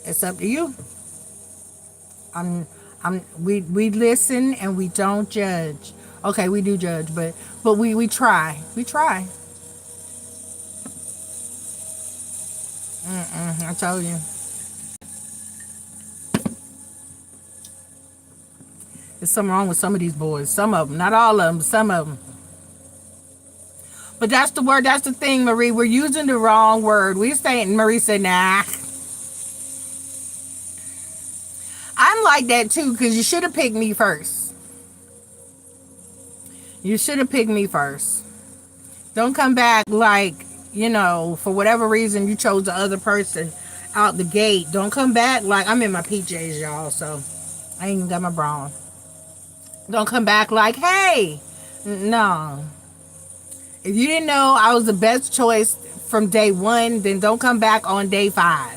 It's up to you. We listen and we don't judge. Okay, we do judge, but we try. We try. I told you. There's something wrong with some of these boys. Some of them. Not all of them. Some of them. But that's the word. That's the thing, Marie. We're using the wrong word. We're saying, Marie said, nah. I'm like that too, because you should have picked me first. You should have picked me first. Don't come back like, for whatever reason you chose the other person out the gate. Don't come back like, I'm in my PJs, y'all, so I ain't even got my bra on. Don't come back like, hey, no. If you didn't know I was the best choice from day 1, then don't come back on day 5.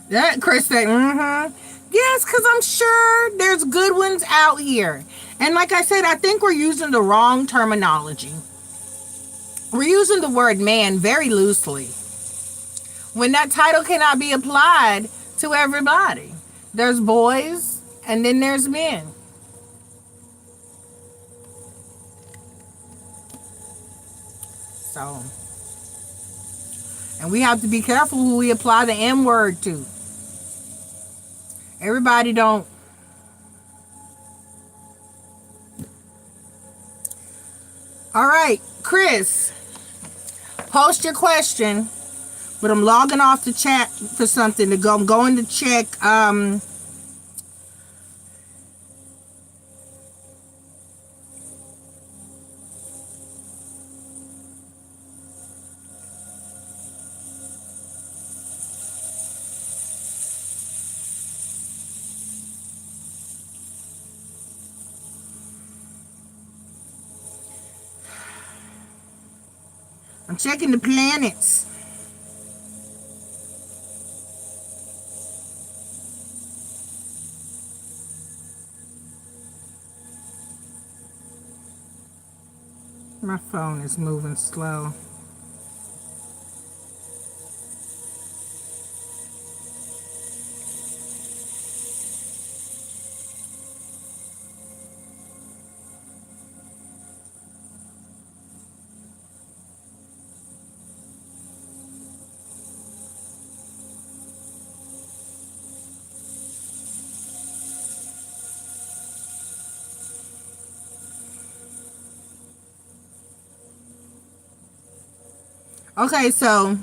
That Chris said, yes, because I'm sure there's good ones out here. And like I said, I think we're using the wrong terminology. We're using the word man very loosely, when that title cannot be applied to everybody. There's boys and then there's men. So, and we have to be careful who we apply the M word to. Everybody don't. All right, Chris, post your question, but I'm logging off the chat for something to go. I'm going to check I'm checking the planets. My phone is moving slow. Okay, so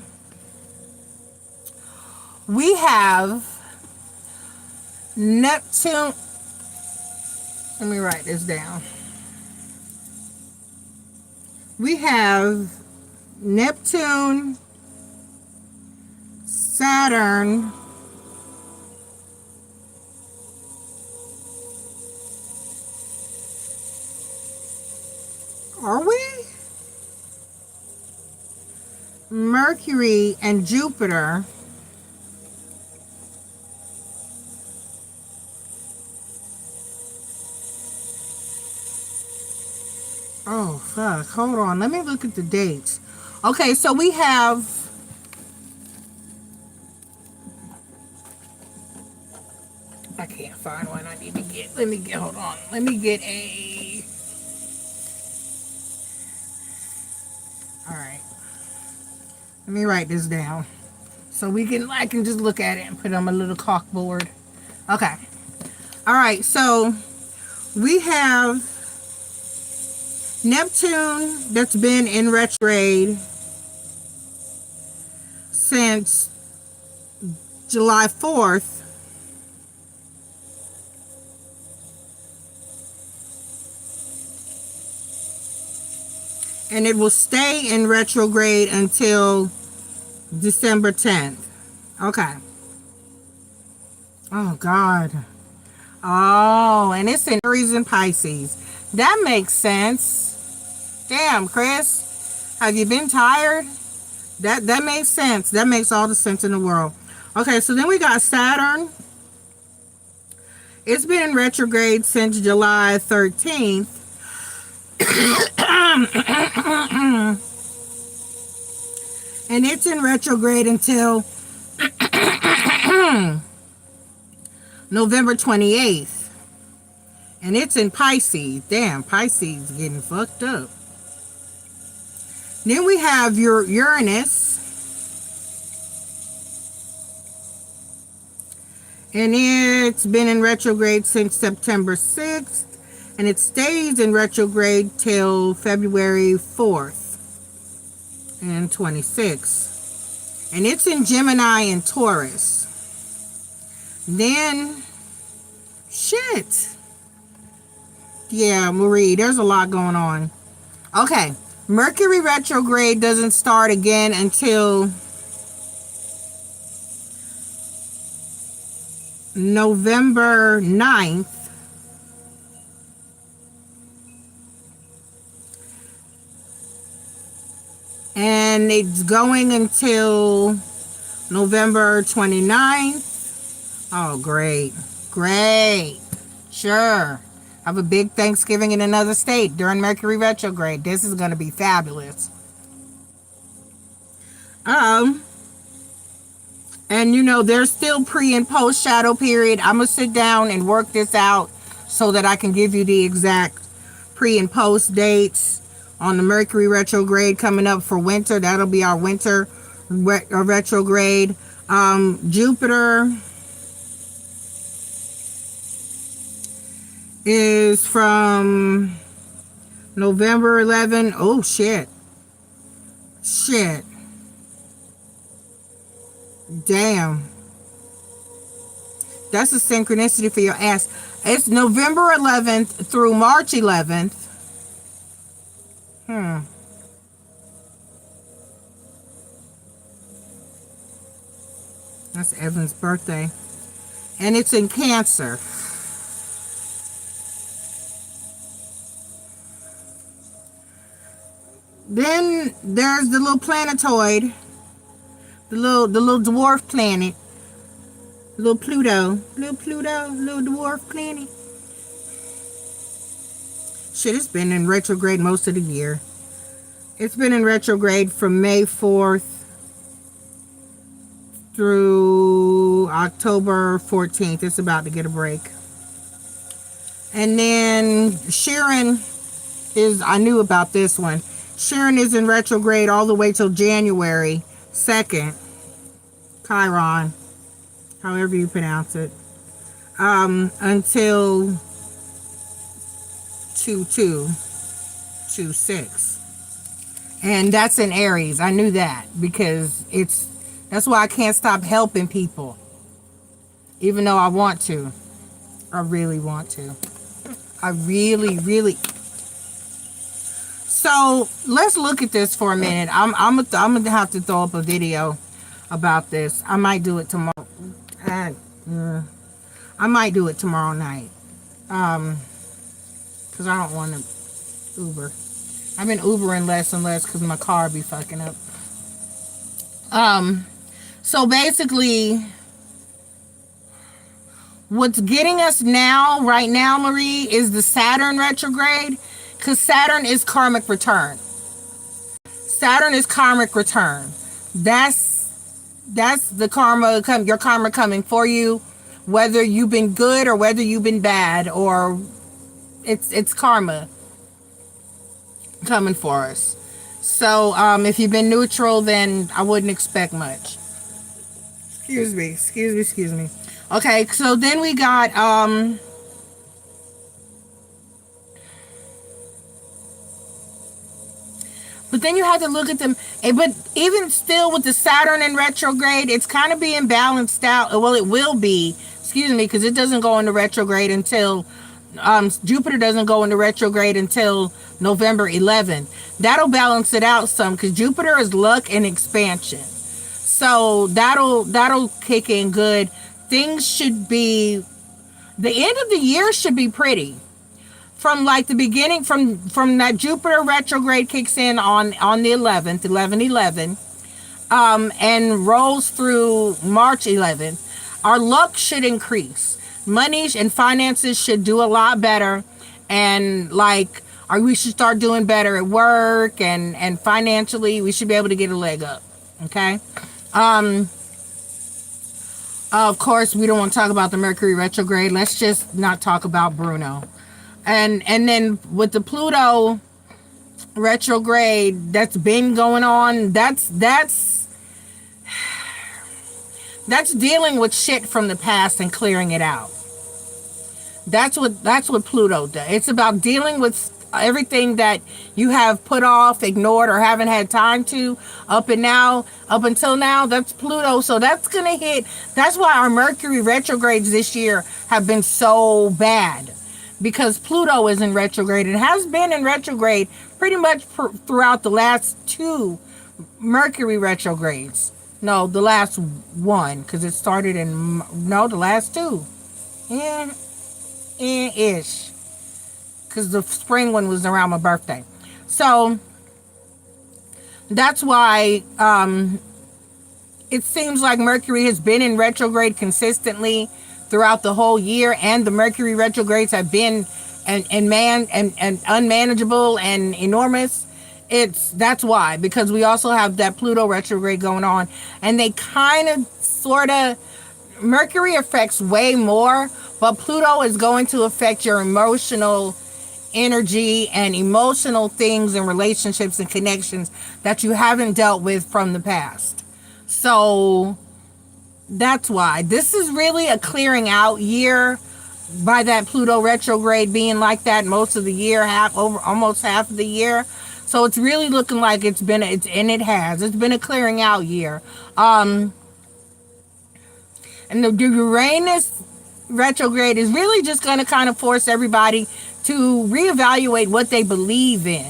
we have Neptune. Let me write this down. We have Neptune, Saturn, are we? Mercury and Jupiter. Oh, fuck. Hold on. Let me look at the dates. Okay, so we have... I can't find one I need to get. Hold on. Let me get a... Alright. Let me write this down. So I can just look at it and put it on my little chalkboard. Okay. Alright, so we have Neptune that's been in retrograde since July 4th. And it will stay in retrograde until December 10th. Okay. Oh, God. Oh, and it's in Aries and Pisces. That makes sense. Damn, Chris. Have you been tired? That makes sense. That makes all the sense in the world. Okay, so then we got Saturn. It's been in retrograde since July 13th. And it's in retrograde until November 28th. And it's in Pisces. Damn, Pisces getting fucked up. Then we have your Uranus. And it's been in retrograde since September 6th. And it stays in retrograde till February 4th and 26. And it's in Gemini and Taurus. Then, shit. Yeah, Marie, there's a lot going on. Okay, Mercury retrograde doesn't start again until November 9th. And it's going until November 29th. Oh, great. Great. Sure. Have a big Thanksgiving in another state during Mercury retrograde. This is going to be fabulous. And you know, there's still pre and post shadow period. I'm going to sit down and work this out so that I can give you the exact pre and post dates on the Mercury retrograde coming up for winter. That'll be our winter retrograde. Jupiter is from November 11. Oh, shit. Shit. Damn. That's a synchronicity for your ass. It's November 11th through March 11th. That's Evan's birthday. And it's in Cancer. Then there's the little planetoid. The little dwarf planet. Little Pluto. Little dwarf planet. Shit, it's been in retrograde most of the year. It's been in retrograde from May 4th through October 14th. It's about to get a break. And then Chiron is, I knew about this one. Chiron is in retrograde all the way till January 2nd. Chiron, however you pronounce it. Until 2226. And that's in Aries. I knew that because that's why I can't stop helping people. Even though I want to. I really want to. I really. So let's look at this for a minute. I'm gonna have to throw up a video about this. I might do it tomorrow. I might do it tomorrow night. Because I don't want to Uber. I've been Ubering less and less because my car be fucking up. So basically, what's getting us right now, Marie, is the Saturn retrograde. Because Saturn is karmic return. Saturn is karmic return. That's the karma, your karma coming for you. Whether you've been good or whether you've been bad, or it's karma coming for us. So if you've been neutral, then I wouldn't expect much. Excuse me. Okay, so then we got but then you have to look at them. But even still with the Saturn in retrograde, it's kind of being balanced out. Well, it will be. Because it doesn't go into retrograde until Jupiter doesn't go into retrograde until November 11th. That'll balance it out some because Jupiter is luck and expansion. So that'll kick in good. Things should be, the end of the year should be pretty. From like the beginning, from that Jupiter retrograde kicks in on the 11th, 11/11, and rolls through March 11th, our luck should increase. Money and finances should do a lot better, and we should start doing better at work and financially. We should be able to get a leg up. Okay. Of course, we don't want to talk about the Mercury retrograde. Let's just not talk about Bruno. And then with the Pluto retrograde that's been going on, that's dealing with shit from the past and clearing it out. That's what Pluto does. It's about dealing with everything that you have put off, ignored, or haven't had time to up until now. That's Pluto. So that's gonna hit. That's why our Mercury retrogrades this year have been so bad, because Pluto is in retrograde. It has been in retrograde pretty much throughout the last two Mercury retrogrades. No, the last one, because it started in, no, the last two. Yeah, ish. Because the spring one was around my birthday. So that's why it seems like Mercury has been in retrograde consistently throughout the whole year, and the Mercury retrogrades have been and unmanageable and enormous. That's why, because we also have that Pluto retrograde going on, and they kind of sort of, Mercury affects way more, but Pluto is going to affect your emotional energy and emotional things and relationships and connections that you haven't dealt with from the past. So that's why this is really a clearing out year, by that Pluto retrograde being like that most of the year, almost half of the year. So it's really looking like it's been a clearing out year. And the Uranus retrograde is really just going to kind of force everybody to reevaluate what they believe in,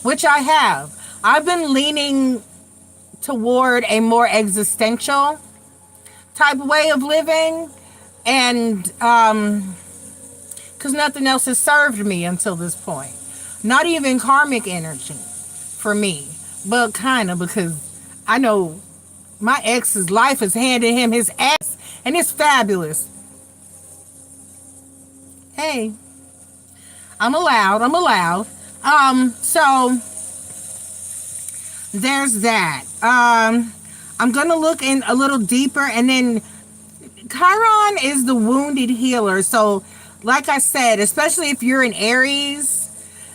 which I have. I've been leaning toward a more existential type way of living, and because nothing else has served me until this point. Not even karmic energy for me, but kind of, because I know my ex's life has handed him his ass, and it's fabulous. Hey, I'm allowed. So there's that. I'm gonna look in a little deeper, and then Chiron is the wounded healer. So like I said, especially if you're in Aries,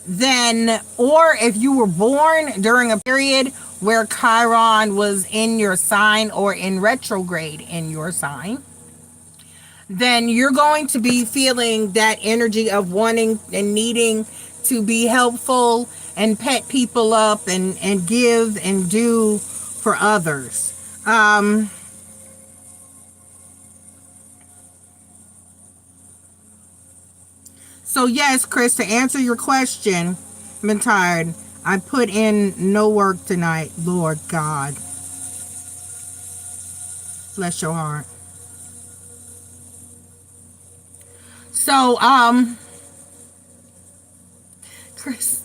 then, or if you were born during a period where Chiron was in your sign or in retrograde in your sign, then you're going to be feeling that energy of wanting and needing to be helpful and pet people up and give and do for others. So yes, Chris, to answer your question, I've been tired. I put in no work tonight. Lord God. Bless your heart. So, Chris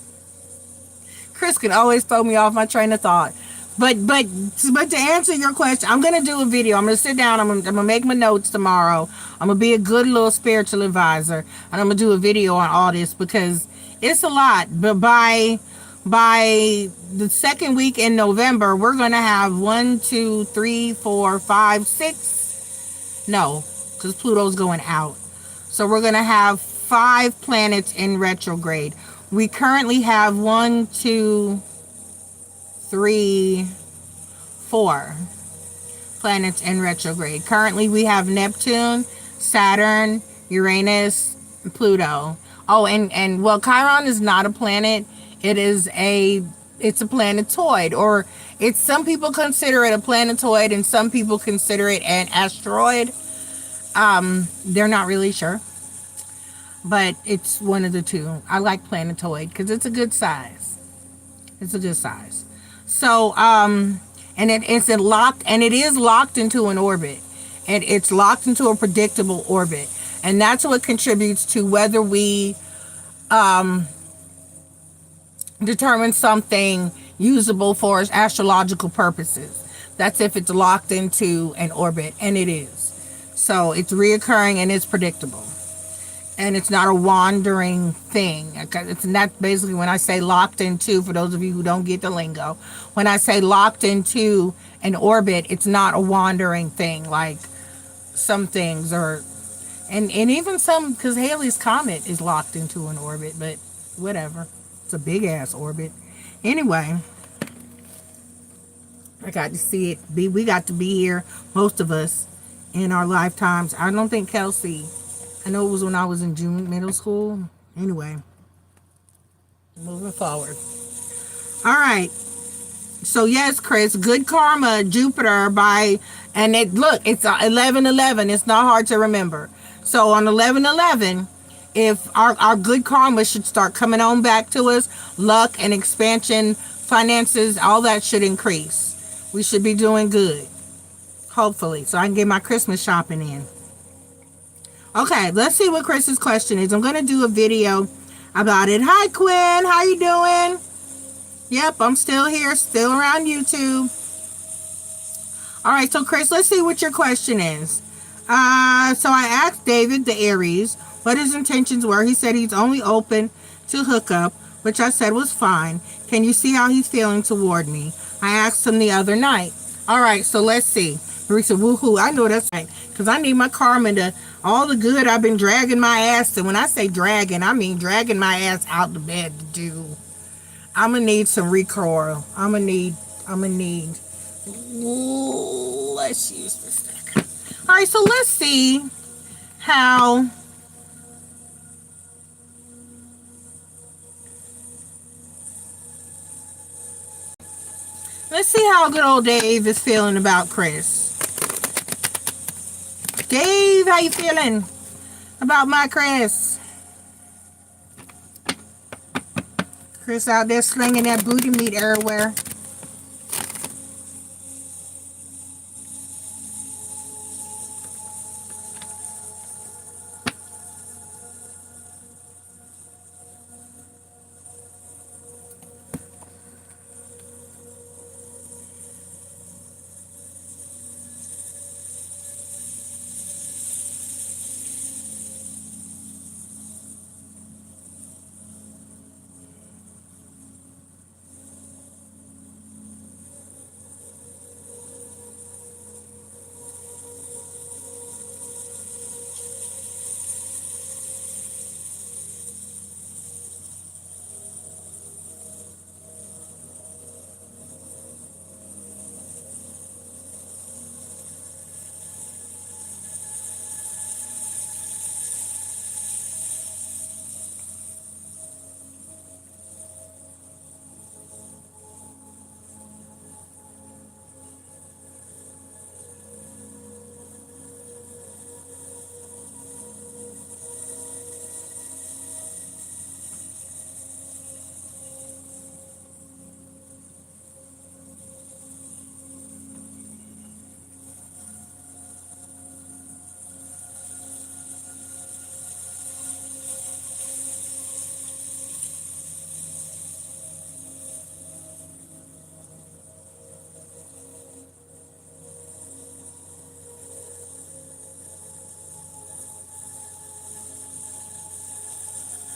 can always throw me off my train of thought. But to answer your question, I'm gonna do a video. I'm gonna sit down. I'm gonna make my notes tomorrow. I'm gonna be a good little spiritual advisor, and I'm gonna do a video on all this, because it's a lot. But by the second week in November, we're gonna have 1, 2, 3, 4, 5, 6. No, because Pluto's going out. So we're gonna have 5 planets in retrograde. We currently have 1, 2, 3, 4 planets in retrograde. Currently we have Neptune, Saturn, Uranus, and Pluto. Oh, and well, Chiron is not a planet. It's a planetoid, or some people consider it a planetoid and some people consider it an asteroid. They're not really sure, but it's one of the two. I like planetoid because it's a good size. So, and it is locked into an orbit, and it's locked into a predictable orbit, and that's what contributes to whether we determine something usable for astrological purposes. That's if it's locked into an orbit, and it is. So it's reoccurring and it's predictable, and it's not a wandering thing. It's not, basically, when I say locked into, for those of you who don't get the lingo, when I say locked into an orbit, it's not a wandering thing like some things are, and even some, because Halley's Comet is locked into an orbit, but whatever. It's a big ass orbit. Anyway, I got to see it. We got to be here, most of us, in our lifetimes. I don't think Kelsey. I know it was when I was in middle school. Anyway, moving forward. All right. So yes, Chris, good karma, Jupiter and look, it's 1111. It's not hard to remember. So on 1111, if our good karma should start coming on back to us, luck and expansion, finances, all that should increase. We should be doing good, hopefully, so I can get my Christmas shopping in. Okay, let's see what Chris's question is. I'm going to do a video about it. Hi, Quinn. How you doing? Yep, I'm still here, still around YouTube. All right, so Chris, let's see what your question is. So I asked David, the Aries, what his intentions were. He said he's only open to hookup, which I said was fine. Can you see how he's feeling toward me? I asked him the other night. All right, so let's see. Marie said, woohoo, I know that's right, because I need my karma to, all the good I've been dragging my ass to. When I say dragging, I mean dragging my ass out the bed to do. I'm going to need some recoil. I'm going to need, let's use this deck. All right, so let's see how, good old Dave is feeling about Chris. Dave, how you feeling about my Chris? Chris out there slinging that booty meat everywhere.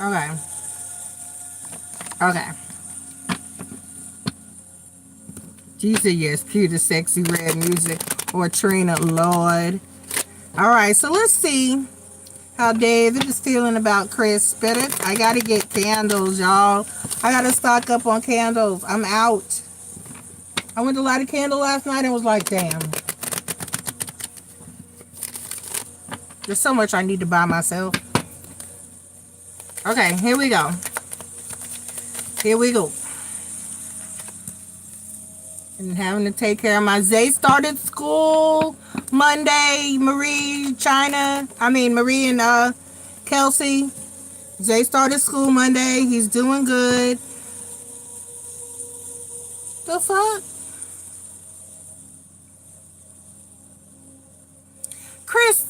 Okay. Okay. She said yes, cue the sexy red music or Trina, Lord. Alright, so let's see how David is feeling about Chris. Spirit. I gotta get candles, y'all. I gotta stock up on candles. I'm out. I went to light a candle last night and was like, damn. There's so much I need to buy myself. Okay, here we go. Here we go. And having to take care of my Zay started school Monday. Marie and Kelsey. Zay started school Monday. He's doing good. The fuck? Chris.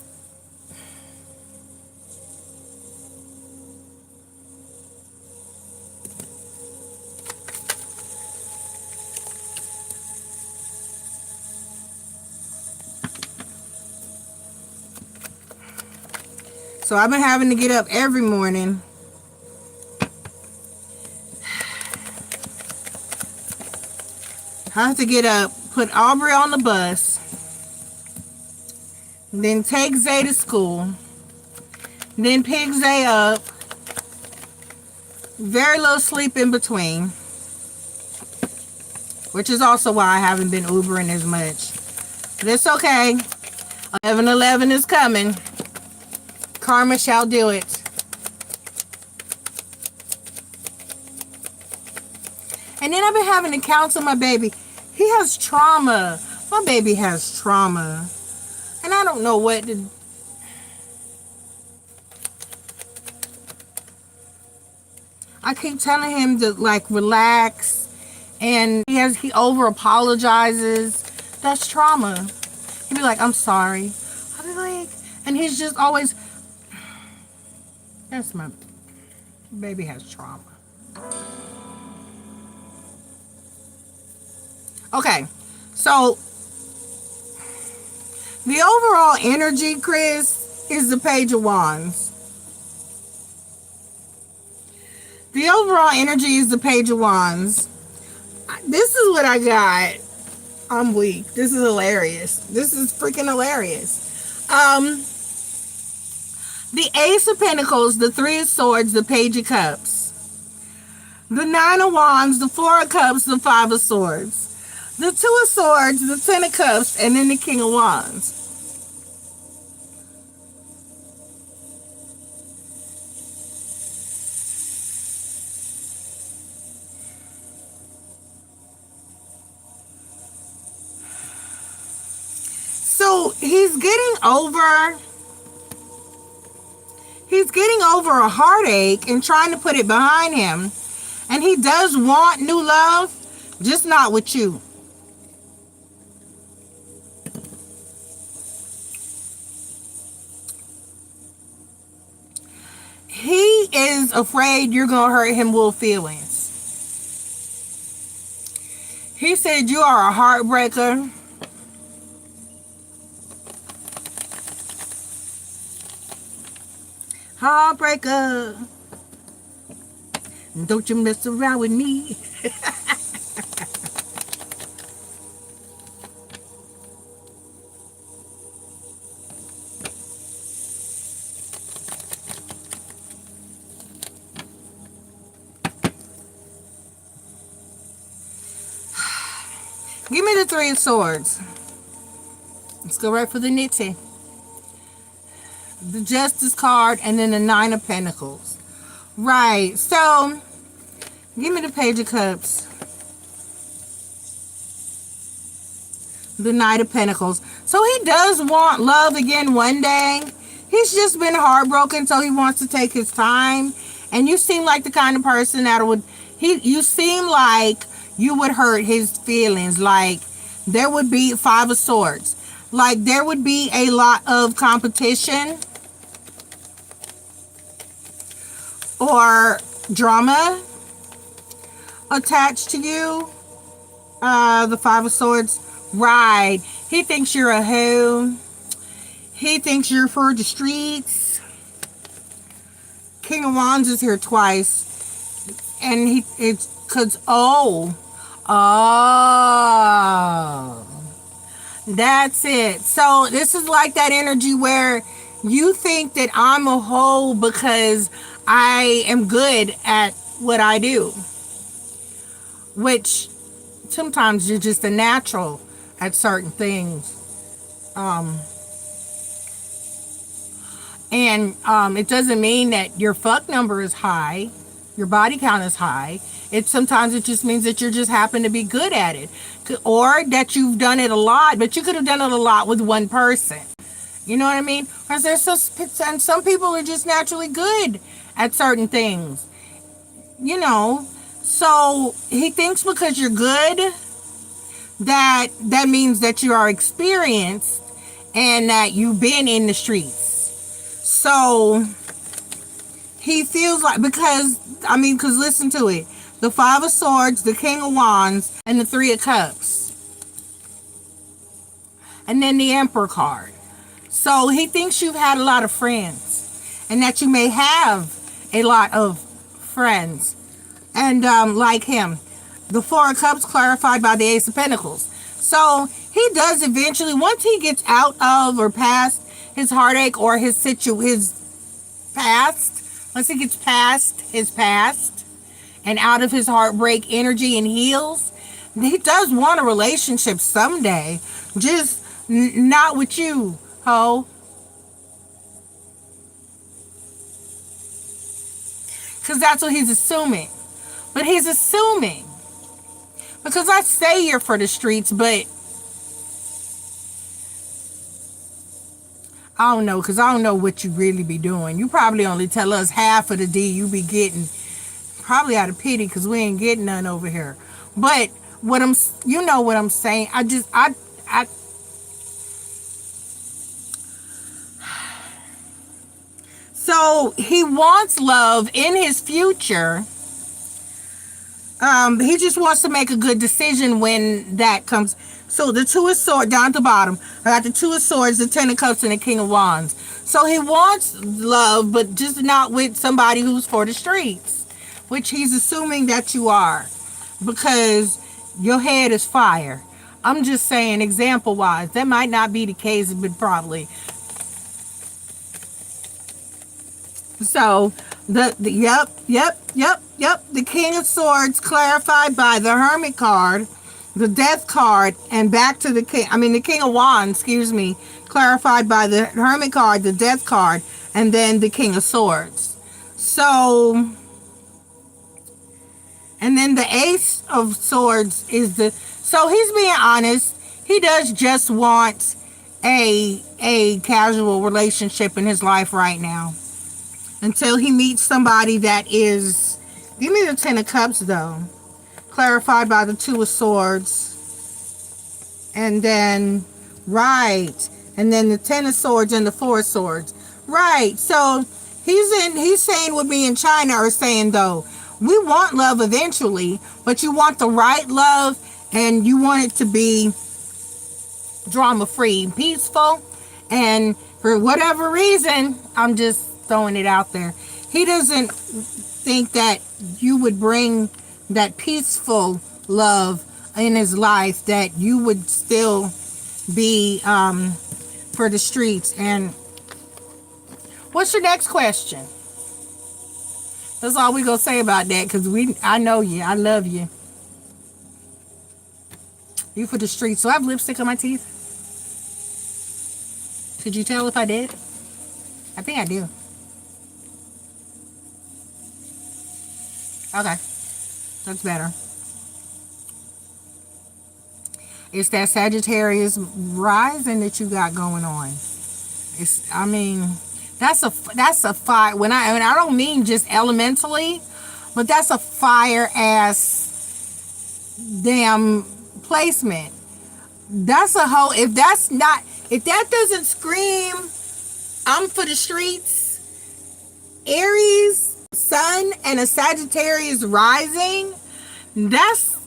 So I've been having to get up every morning. I have to get up, put Aubrey on the bus, then take Zay to school, then pick Zay up, very little sleep in between, which is also why I haven't been Ubering as much. But it's okay. 1111 is coming. Karma shall do it. And then I've been having to counsel my baby. He has trauma. My baby has trauma. And I don't know what to... I keep telling him to like relax. And he over apologizes. That's trauma. He'd be like, I'm sorry. I'll be like, and he's just always... That's my baby has trauma. Okay, so the overall energy, Chris, is the Page of Wands. The overall energy is the Page of Wands. This is what I got. I'm weak. This is hilarious. This is freaking hilarious. The Ace of Pentacles, the Three of Swords, the Page of Cups, the Nine of Wands, the Four of Cups, the Five of Swords, the Two of Swords, the Ten of Cups, and then the King of Wands. So he's getting over a heartache and trying to put it behind him. And he does want new love, just not with you. He is afraid you're going to hurt him with feelings. He said you are a heartbreaker. Heartbreaker. Don't you mess around with me. Give me the Three of Swords. Let's go right for the nitty. The Justice card, and then the Nine of Pentacles. Right, so give me the Page of Cups. The Knight of Pentacles. So he does want love again one day. He's just been heartbroken, so he wants to take his time. And you seem like the kind of person that would... You seem like you would hurt his feelings. Like, there would be Five of Swords. Like, there would be a lot of competition or drama attached to you. The Five of Swords. Right. He thinks you're a hoe. He thinks you're for the streets. King of Wands is here twice. And it's because, that's it. So this is like that energy where you think that I'm a hoe because I am good at what I do. Which sometimes you're just a natural at certain things. It doesn't mean that your fuck number is high, your body count is high. Sometimes it just means that you just happen to be good at it, or that you've done it a lot, but you could have done it a lot with one person. You know what I mean? And some people are just naturally good at certain things. You know, so he thinks because you're good, that means that you are experienced and that you've been in the streets. So he feels like, because listen to it. The Five of Swords, the King of Wands, and the Three of Cups. And then the Emperor card. So he thinks you've had a lot of friends. And that you may have a lot of friends. And like him. The Four of Cups clarified by the Ace of Pentacles. So he does eventually, once he gets out of or past his heartache or his past, once he gets past his past and out of his heartbreak energy and heals, He does want a relationship someday, just not with you, ho. Because that's what he's assuming. But he's assuming. Because I say you're for the streets, but I don't know, because I don't know what you really be doing. You probably only tell us half of the D you be getting. Probably out of pity, because we ain't getting none over here. But what you know what I'm saying. So he wants love in his future. He just wants to make a good decision when that comes. So the Two of Swords down at the bottom. I got the Two of Swords, the Ten of Cups, and the King of Wands. So he wants love, but just not with somebody who's for the streets, which he's assuming that you are, because your head is fire. I'm just saying, example wise, that might not be the case, but probably. So yep. The King of Swords clarified by the Hermit card, the Death card, and back to the King of Wands, excuse me, clarified by the Hermit card, the Death card, and then the King of Swords. So, and then the Ace of Swords is so he's being honest. He does just want a casual relationship in his life right now, until he meets somebody that is. Give me the Ten of Cups though, clarified by the Two of Swords, and then and then the Ten of Swords and the Four of Swords. Right. So he's saying what me and China are saying though. We want love eventually, but you want the right love, and you want it to be drama-free, peaceful, and for whatever reason, I'm just throwing it out there, he doesn't think that you would bring that peaceful love in his life, that you would still be for the streets. And what's your next question? That's all we gonna say about that, because I know you, I love you. You for the streets. So I have lipstick on my teeth. Could you tell if I did? I think I do. Okay, that's better. It's that Sagittarius rising that you got going on. That's a fire. When I don't mean just elementally, but that's a fire ass damn placement. That's a whole. If that doesn't scream, I'm for the streets. Aries Sun and a Sagittarius rising. That's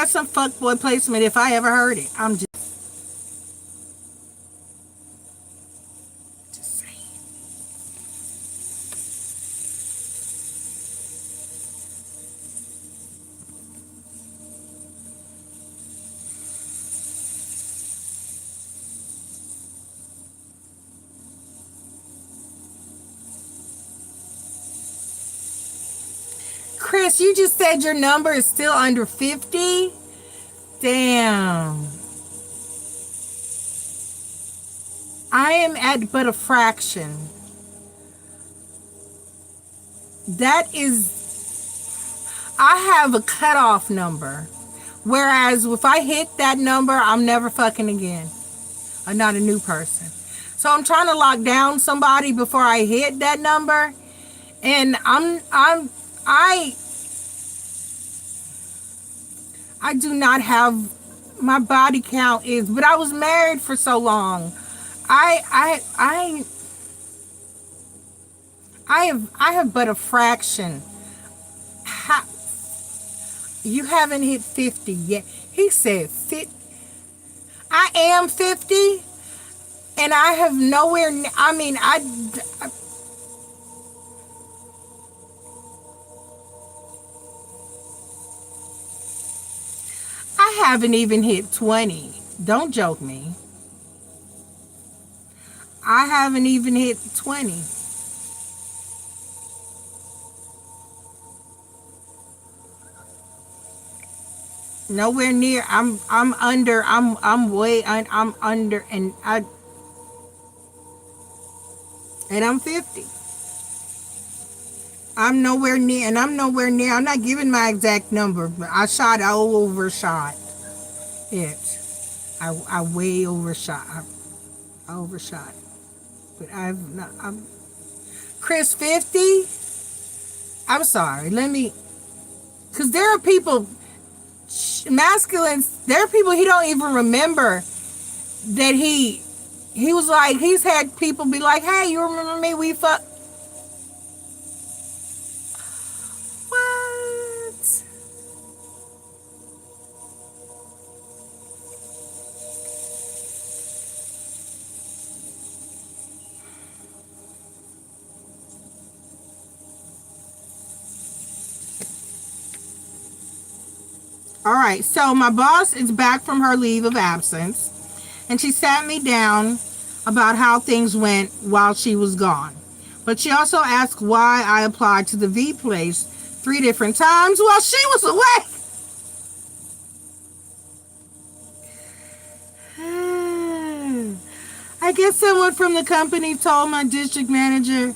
some fuckboy placement if I ever heard it. I'm just saying. Chris, you just said your number is still under 50? Damn. I am at but a fraction. That is, I have a cutoff number. Whereas if I hit that number, I'm never fucking again. I'm not a new person. So I'm trying to lock down somebody before I hit that number. And I do not have, my body count is, but I was married for so long. I have but a fraction. You haven't hit 50 yet. He said 50. I am 50, and I have nowhere. I. haven't even hit 20. Don't joke me. I haven't even hit 20. Nowhere near. I'm under. I'm way. I'm under, and I'm 50. I'm nowhere near, and I'm nowhere near. I'm not giving my exact number, but I overshot it. I way overshot. I overshot. But I've not. I'm Chris 50. I'm sorry. Let me. Cause there are people, masculines. There are people he don't even remember that he was like. He's had people be like, "Hey, you remember me? We fuck." What? All right, so my boss is back from her leave of absence, and she sat me down about how things went while she was gone. But she also asked why I applied to the V place 3 different times while she was away. I guess someone from the company told my district manager,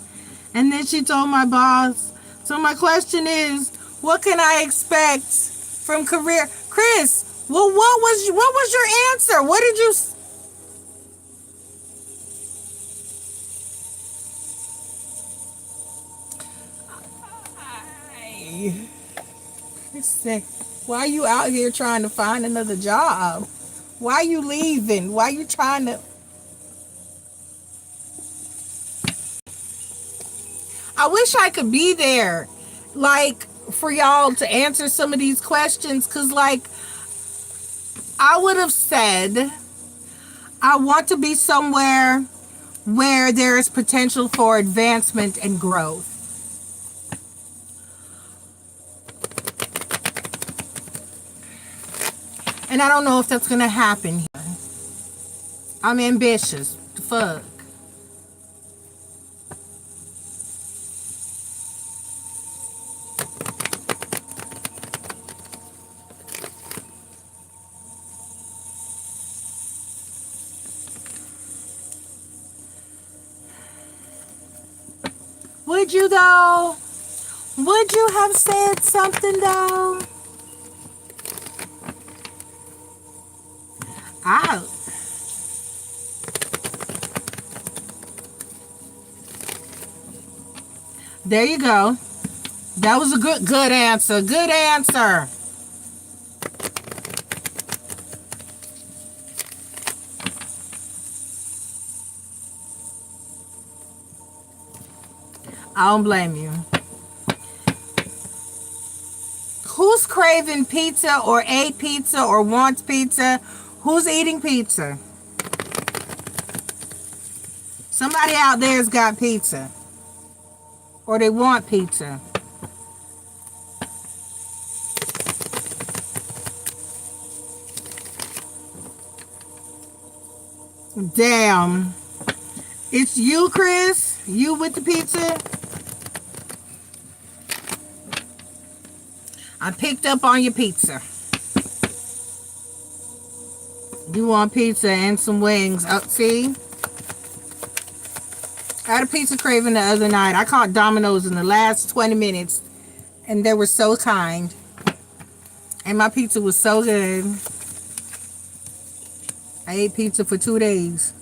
and then she told my boss. So my question is, what can I expect from career? Chris, well, what was your answer? What did you say? Why are you out here trying to find another job? Why are you leaving? Why are you trying to? I wish I could be there, like, for y'all to answer some of these questions, because, like, I would have said, I want to be somewhere where there is potential for advancement and growth. And I don't know if that's going to happen here. I'm ambitious. The fuck. Would you though? Would you have said something though? Out. There you go. That was a good answer. Good answer. I don't blame you. Who's craving pizza or ate pizza or wants pizza? Who's eating pizza? Somebody out there's got pizza. Or they want pizza. Damn. It's you, Chris? You with the pizza? I picked up on your pizza. You want pizza and some wings. Oh, see? I had a pizza craving the other night. I caught Domino's in the last 20 minutes. And they were so kind. And my pizza was so good. I ate pizza for 2 days.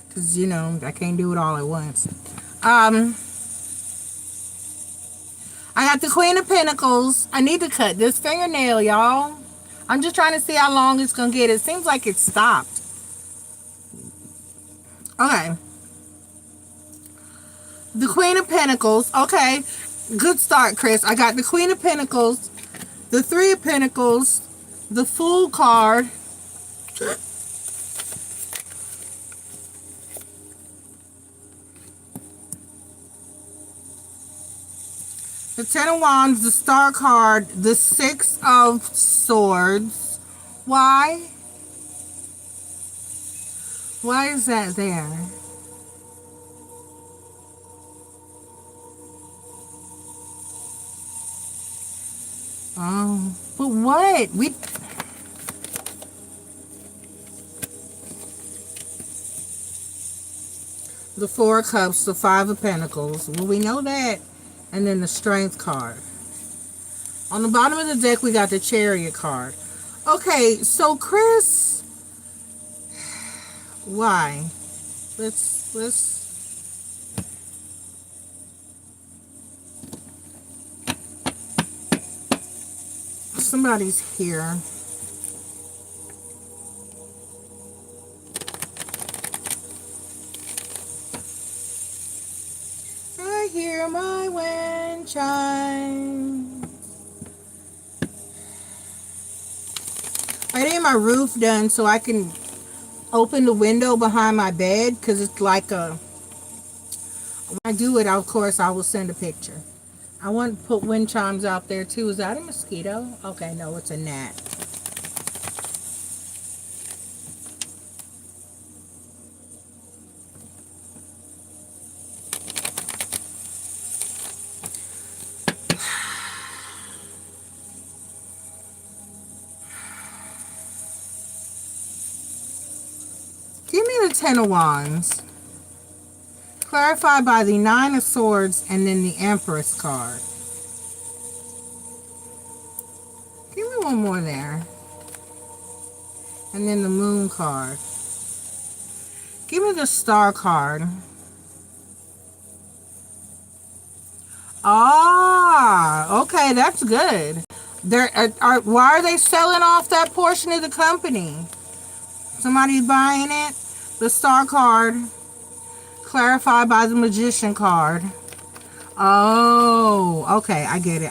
Because, you know, I can't do it all at once. I got the Queen of Pentacles. I need to cut this fingernail, y'all. I'm just trying to see how long it's going to get. It seems like it stopped. Okay. The Queen of Pentacles. Okay. Good start, Chris. I got the Queen of Pentacles, the Three of Pentacles, the Fool card, the Ten of Wands, the Star card, the Six of Swords, Why? Why is that there? Oh, but what? The Four of Cups, the Five of Pentacles. Well, we know that. And then the Strength card. On the bottom of the deck, we got the Chariot card. Okay, so Chris, why? Let's. Somebody's here. I hear my wind chime. I need my roof done so I can open the window behind my bed, because it's like a, when I do it, of course I will send a picture. I want to put wind chimes out there too. Is that a mosquito? Okay, no, it's a gnat. Give me the Ten of Wands. Clarified by the Nine of Swords and then the Empress card. Give me one more there. And then the Moon card. Give me the Star card. Ah, okay, that's good. Why are they selling off that portion of the company? Somebody's buying it? The Star card. Clarified by the Magician card. Oh, okay. I get it.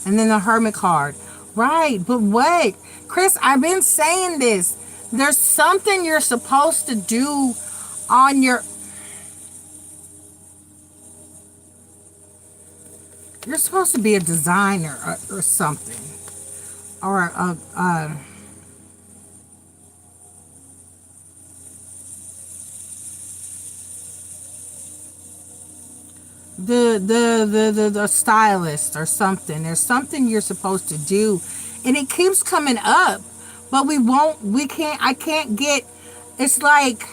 And then the Hermit card. Right, but what? Chris, I've been saying this. There's something you're supposed to do on your... You're supposed to be a designer or something. Or the stylist or something. There's something you're supposed to do, and it keeps coming up, but I can't get, it's like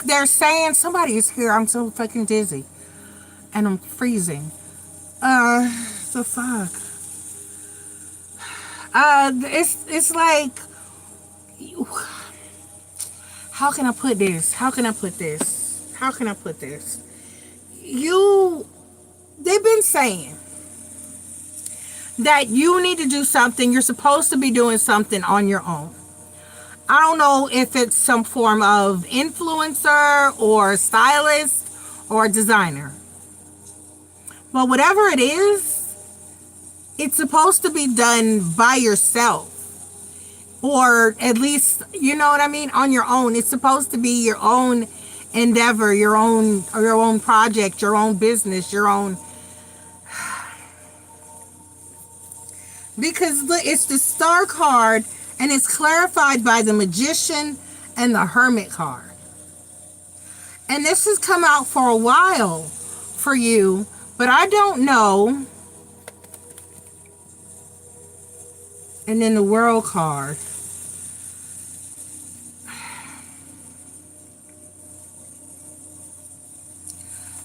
they're saying, somebody is here. I'm so fucking dizzy and I'm freezing. The fuck. It's like, how can I put this? They've been saying that you need to do something. You're supposed to be doing something on your own. I don't know if it's some form of influencer or stylist or designer. But whatever it is, it's supposed to be done by yourself. Or at least, you know what I mean, on your own. It's supposed to be your own endeavor, your own project, your own business, your own... Because it's the Star card, and it's clarified by the Magician and the Hermit card. And this has come out for a while for you, but I don't know. And then the World card.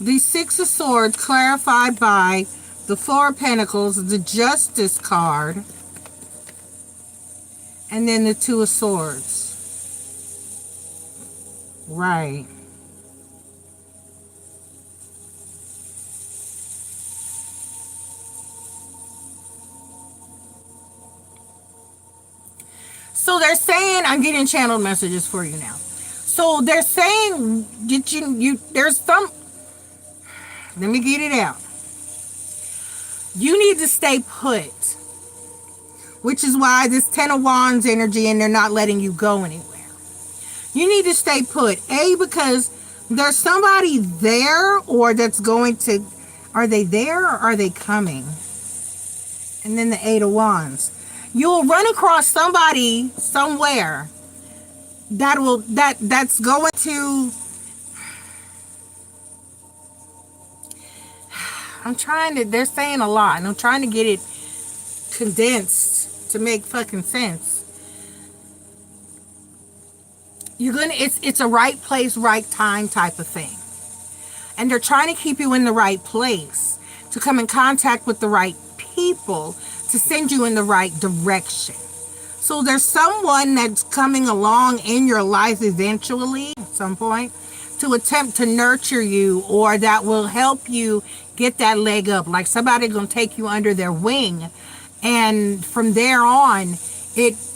The Six of Swords clarified by the Four of Pentacles, the Justice card, and then the Two of Swords. Right. So they're saying, I'm getting channeled messages for you now. So they're saying, there's some, let me get it out. You need to stay put, which is why this Ten of Wands energy, and they're not letting you go anywhere. You need to stay put. Because there's somebody there, or that's going to, are they there or are they coming? And then the Eight of Wands. You'll run across somebody somewhere that's going to, they're saying a lot, and I'm trying to get it condensed to make fucking sense. It's a right place, right time type of thing. And they're trying to keep you in the right place, to come in contact with the right people, to send you in the right direction. So there's someone that's coming along in your life eventually, at some point, to attempt to nurture you, or that will help you get that leg up. Like somebody's going to take you under their wing. And from there on,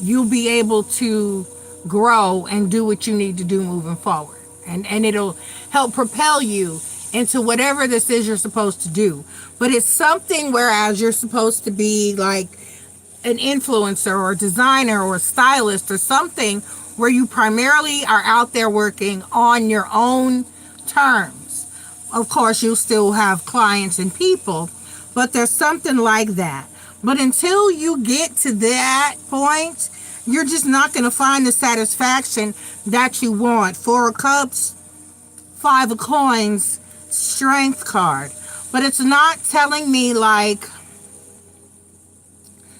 you'll be able to grow and do what you need to do moving forward. And it'll help propel you into whatever this is you're supposed to do. But it's something whereas you're supposed to be like an influencer or a designer or a stylist or something, where you primarily are out there working on your own terms. Of course, you'll still have clients and people, but there's something like that. But until you get to that point, you're just not going to find the satisfaction that you want. Four of Cups, Five of Coins, Strength card. But it's not telling me like,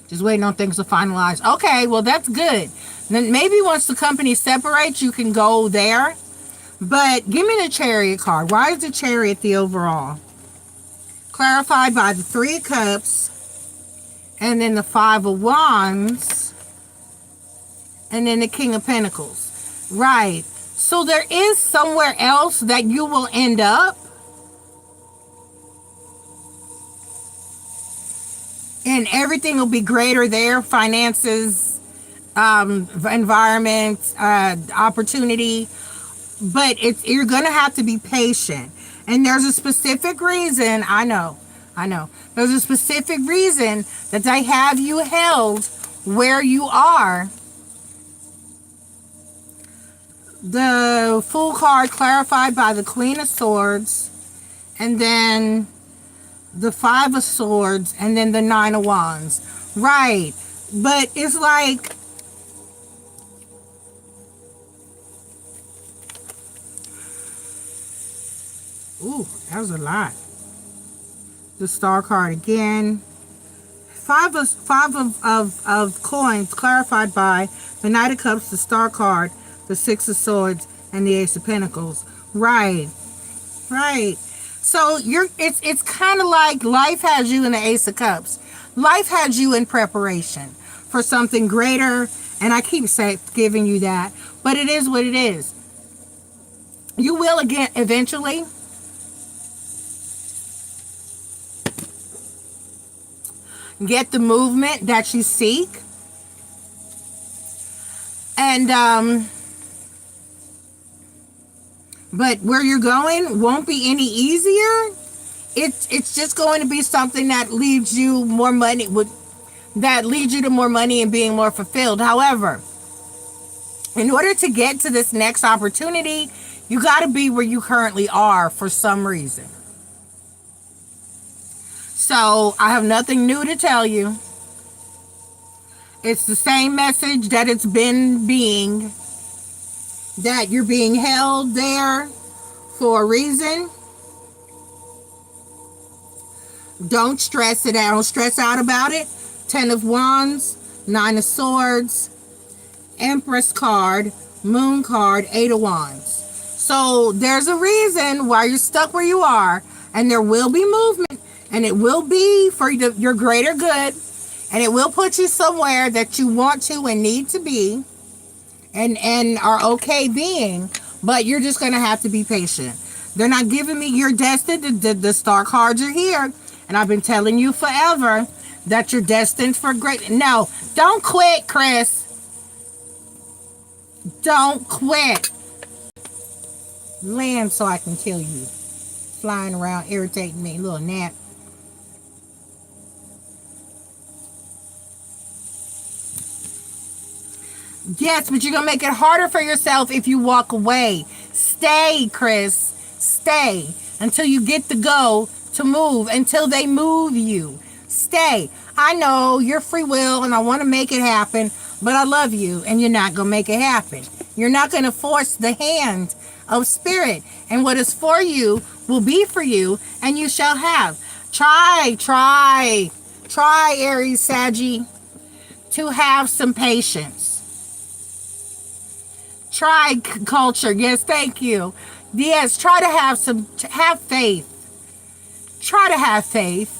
just waiting on things to finalize. Okay, well, that's good. Then maybe once the company separates, you can go there. But give me the Chariot card. Why is the Chariot the overall? Clarified by the Three of Cups, and then the Five of Wands, and then the King of Pentacles. Right. So there is somewhere else that you will end up. And everything will be greater there. Finances, environment, opportunity. But you're going to have to be patient. And there's a specific reason. I know. There's a specific reason that they have you held where you are. The Fool card clarified by the Queen of Swords, and then the Five of Swords, and then the Nine of Wands. Right. But it's like, ooh, that was a lot. The Star card again. Five of Coins clarified by the Knight of Cups, the Star card, the Six of Swords, and the Ace of Pentacles. Right. So it's kind of like life has you in the Ace of Cups. Life has you in preparation for something greater, and I keep giving you that, but it is what it is. You will again eventually get the movement that you seek, and but where you're going won't be any easier. It's just going to be something that leads you more money, that leads you to more money and being more fulfilled. However, in order to get to this next opportunity, you got to be where you currently are for some reason. So I have nothing new to tell you. It's the same message that it's been being, that you're being held there for a reason. Don't stress it out. Don't stress out about it. 10 of Wands, 9 of Swords, Empress card, Moon card, 8 of Wands. So there's a reason why you're stuck where you are, and there will be movement, and it will be for your greater good, and it will put you somewhere that you want to and need to be, and are okay being, but you're just going to have to be patient. They're not giving me your destined. The Star cards are here, and I've been telling you forever that you're destined for great. No, don't quit, Chris. Don't quit. Land so I can kill you. Flying around, irritating me, little gnat. Yes, but you're going to make it harder for yourself if you walk away. Stay, Chris. Stay until you get the go to move, until they move you. Stay. I know you're free will and I want to make it happen, but I love you and you're not going to make it happen. You're not going to force the hand of spirit, and what is for you will be for you, and you shall have. Try, Aries, Saggy, to have some patience. Try, Culture. Yes, thank you. Yes, try to have faith. Try to have faith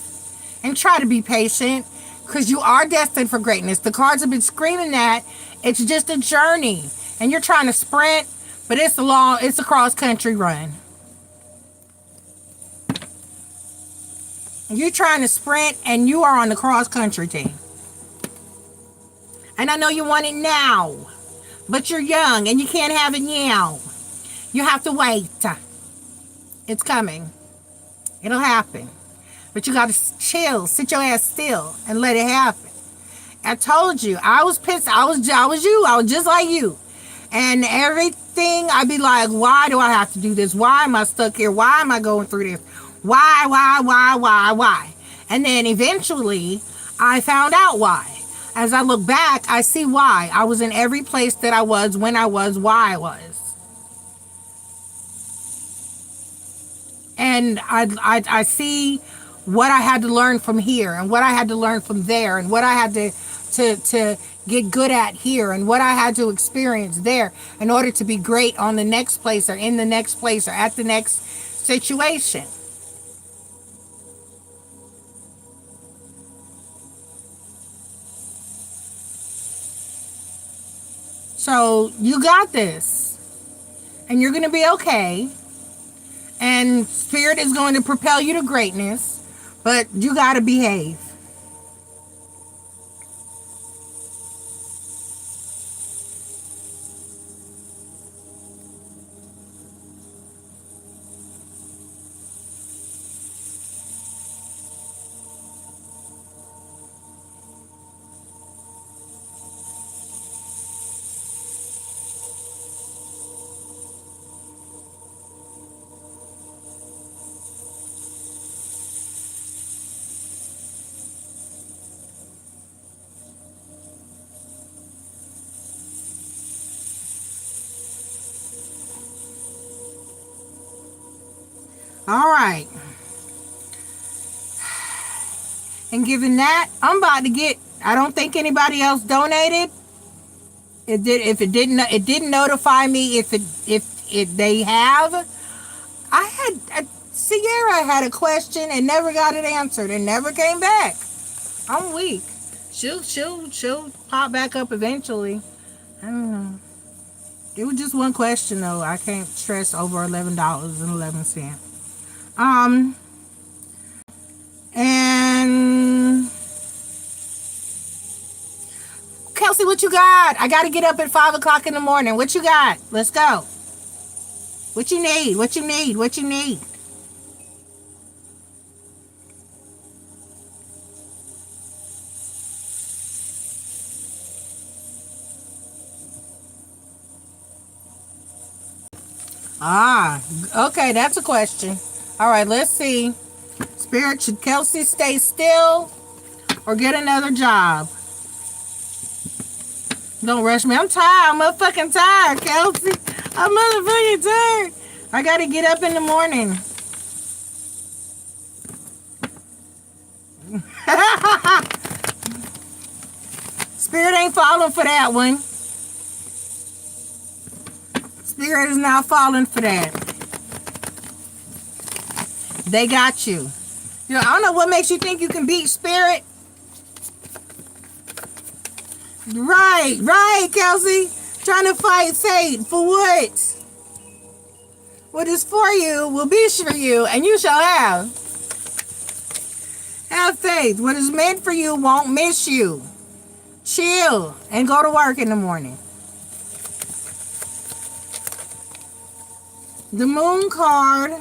and try to be patient, because you are destined for greatness. The cards have been screaming that. It's just a journey and you're trying to sprint, but it's a cross country run. You're trying to sprint and you are on the cross country team. And I know you want it now, but you're young and you can't have it now. You have to wait. It's coming. It'll happen. But you got to chill, sit your ass still and let it happen. I told you, I was pissed. I was you. I was just like you. And everything, I'd be like, why do I have to do this? Why am I stuck here? Why am I going through this? Why? And then eventually, I found out why. As I look back, I see why. I was in every place that I was, when I was, why I was. And I see what I had to learn from here, and what I had to learn from there, and what I had to get good at here, and what I had to experience there in order to be great on the next place, or in the next place, or at the next situation. So you got this, and you're going to be okay, and spirit is going to propel you to greatness, but you got to behave. All right. And given that, I'm about to get, I don't think anybody else donated. It didn't notify me if they have. Sierra had a question and never got it answered and never came back. I'm weak. She'll pop back up eventually. I don't know. It was just one question though. I can't stress over $11.11. And Kelsey, what you got? I gotta get up at 5 o'clock in the morning. What you got? Let's go. What you need? What you need? What you need? Okay, that's a question. All right, let's see. Spirit, should Kelsey stay still or get another job? Don't rush me. I'm tired. I'm motherfucking tired, Kelsey. I'm motherfucking tired. I got to get up in the morning. Spirit ain't falling for that one. Spirit is not falling for that. They got you. You know, I don't know what makes you think you can beat Spirit. Right, Kelsey. Trying to fight fate for what? What is for you will be for you, and you shall have. Have faith. What is meant for you won't miss you. Chill and go to work in the morning. The Moon card,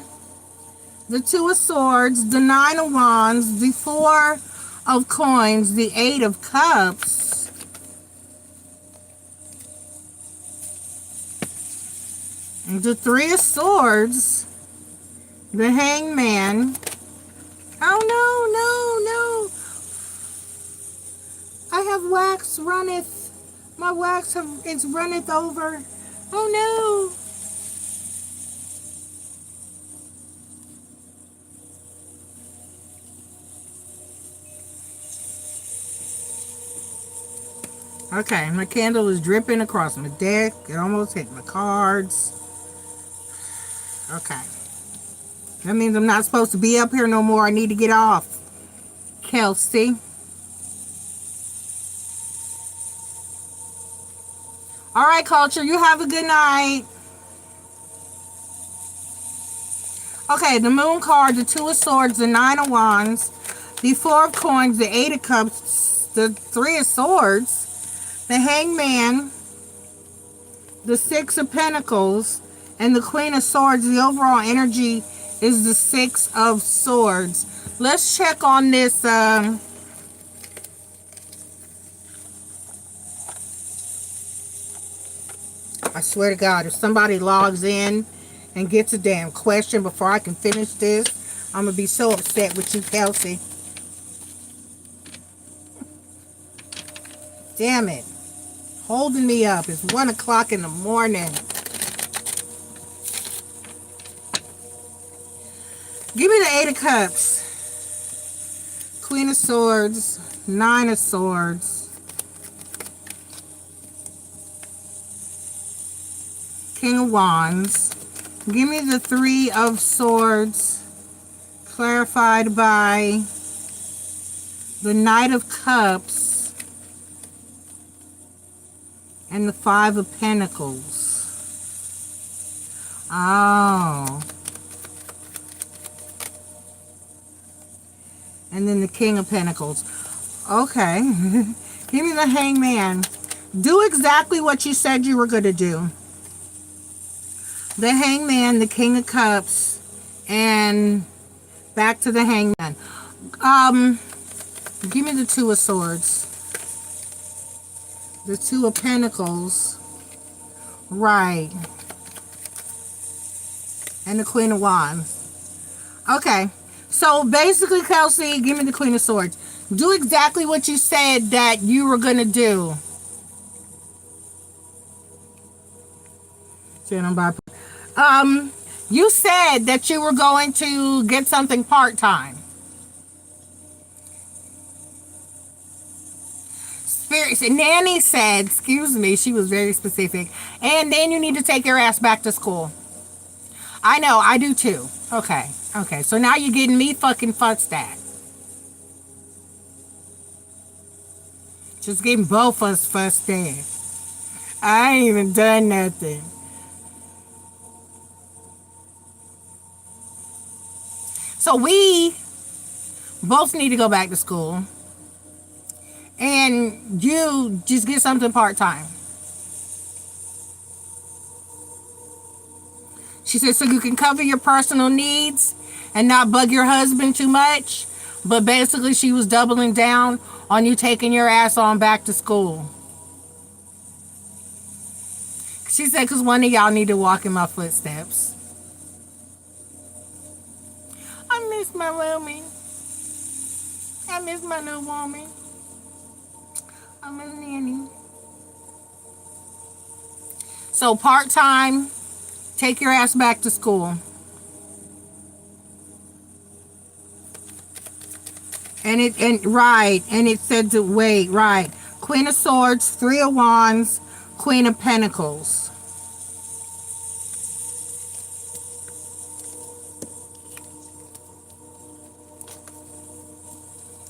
the Two of Swords, the Nine of Wands, the Four of Coins, the Eight of Cups, the Three of Swords, the Hangman. Oh, no. have wax runneth. My wax is runneth over. Oh no. Okay, my candle is dripping across my deck. It almost hit my cards. Okay. That means I'm not supposed to be up here no more. I need to get off. Kelsey. All right, culture. You have a good night. Okay, the moon card, the two of swords, the nine of wands, the four of coins, the eight of cups, the three of swords, the hangman, the six of pentacles, and the queen of swords. The overall energy is the six of swords. Let's check on this. I swear to God, if somebody logs in and gets a damn question before I can finish this, I'm gonna be so upset with you, Kelsey. Damn it. Holding me up. It's 1 o'clock in the morning. Give me the eight of cups. Queen of swords. Nine of swords. King of wands. Give me the three of swords. Clarified by the knight of cups. And the five of pentacles. Oh. And then the king of pentacles. Okay. Give me the hangman. Do exactly what you said you were going to do. The hangman, the king of cups, and back to the hangman. Give me the two of swords. The two of pentacles. Right. And the queen of wands. Okay. So basically, Kelsey, give me the queen of swords. Do exactly what you said that you were going to do. You said that you were going to get something part-time. Nanny said, excuse me, she was very specific. And then you need to take your ass back to school. I know, I do too. Okay, okay. So now you're getting me fucking fussed at. Just getting both of us fussed at. I ain't even done nothing. So we both need to go back to school. And you just get something part-time. She said, so you can cover your personal needs and not bug your husband too much. But basically, she was doubling down on you taking your ass on back to school. She said, because one of y'all need to walk in my footsteps. I miss my roomie. I miss my new woman. I miss Nanny. So part-time. Take your ass back to school. And it said to wait, right. Queen of Swords, Three of Wands, Queen of Pentacles.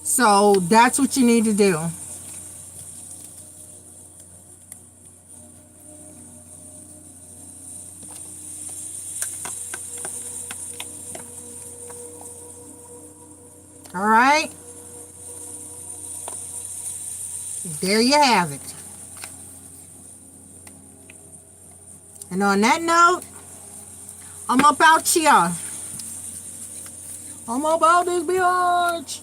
So that's what you need to do. All right. There you have it. And on that note, I'm up out here. I'm up out this bitch.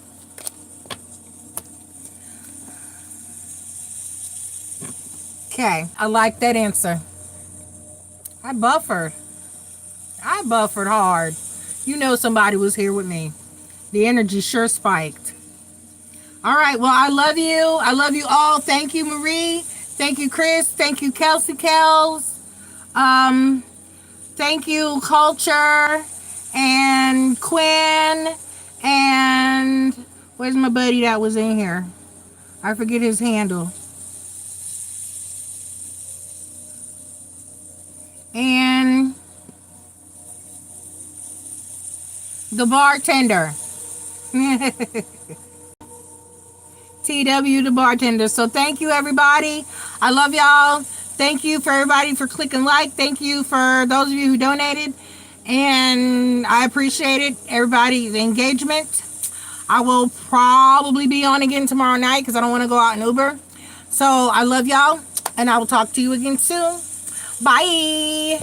Okay, I like that answer. I buffered hard. You know somebody was here with me. The energy sure spiked. All right. Well, I love you. I love you all. Thank you, Marie. Thank you, Chris. Thank you, Kelsey Kels. Thank you, Culture and Quinn. And where's my buddy that was in here? I forget his handle. And the bartender. TW the bartender. So thank you, everybody. I love y'all. Thank you for everybody for clicking like. Thank you for those of you who donated. And I appreciate it. Everybody's engagement. I will probably be on again tomorrow night because I don't want to go out in Uber. So I love y'all. And I will talk to you again soon. Bye.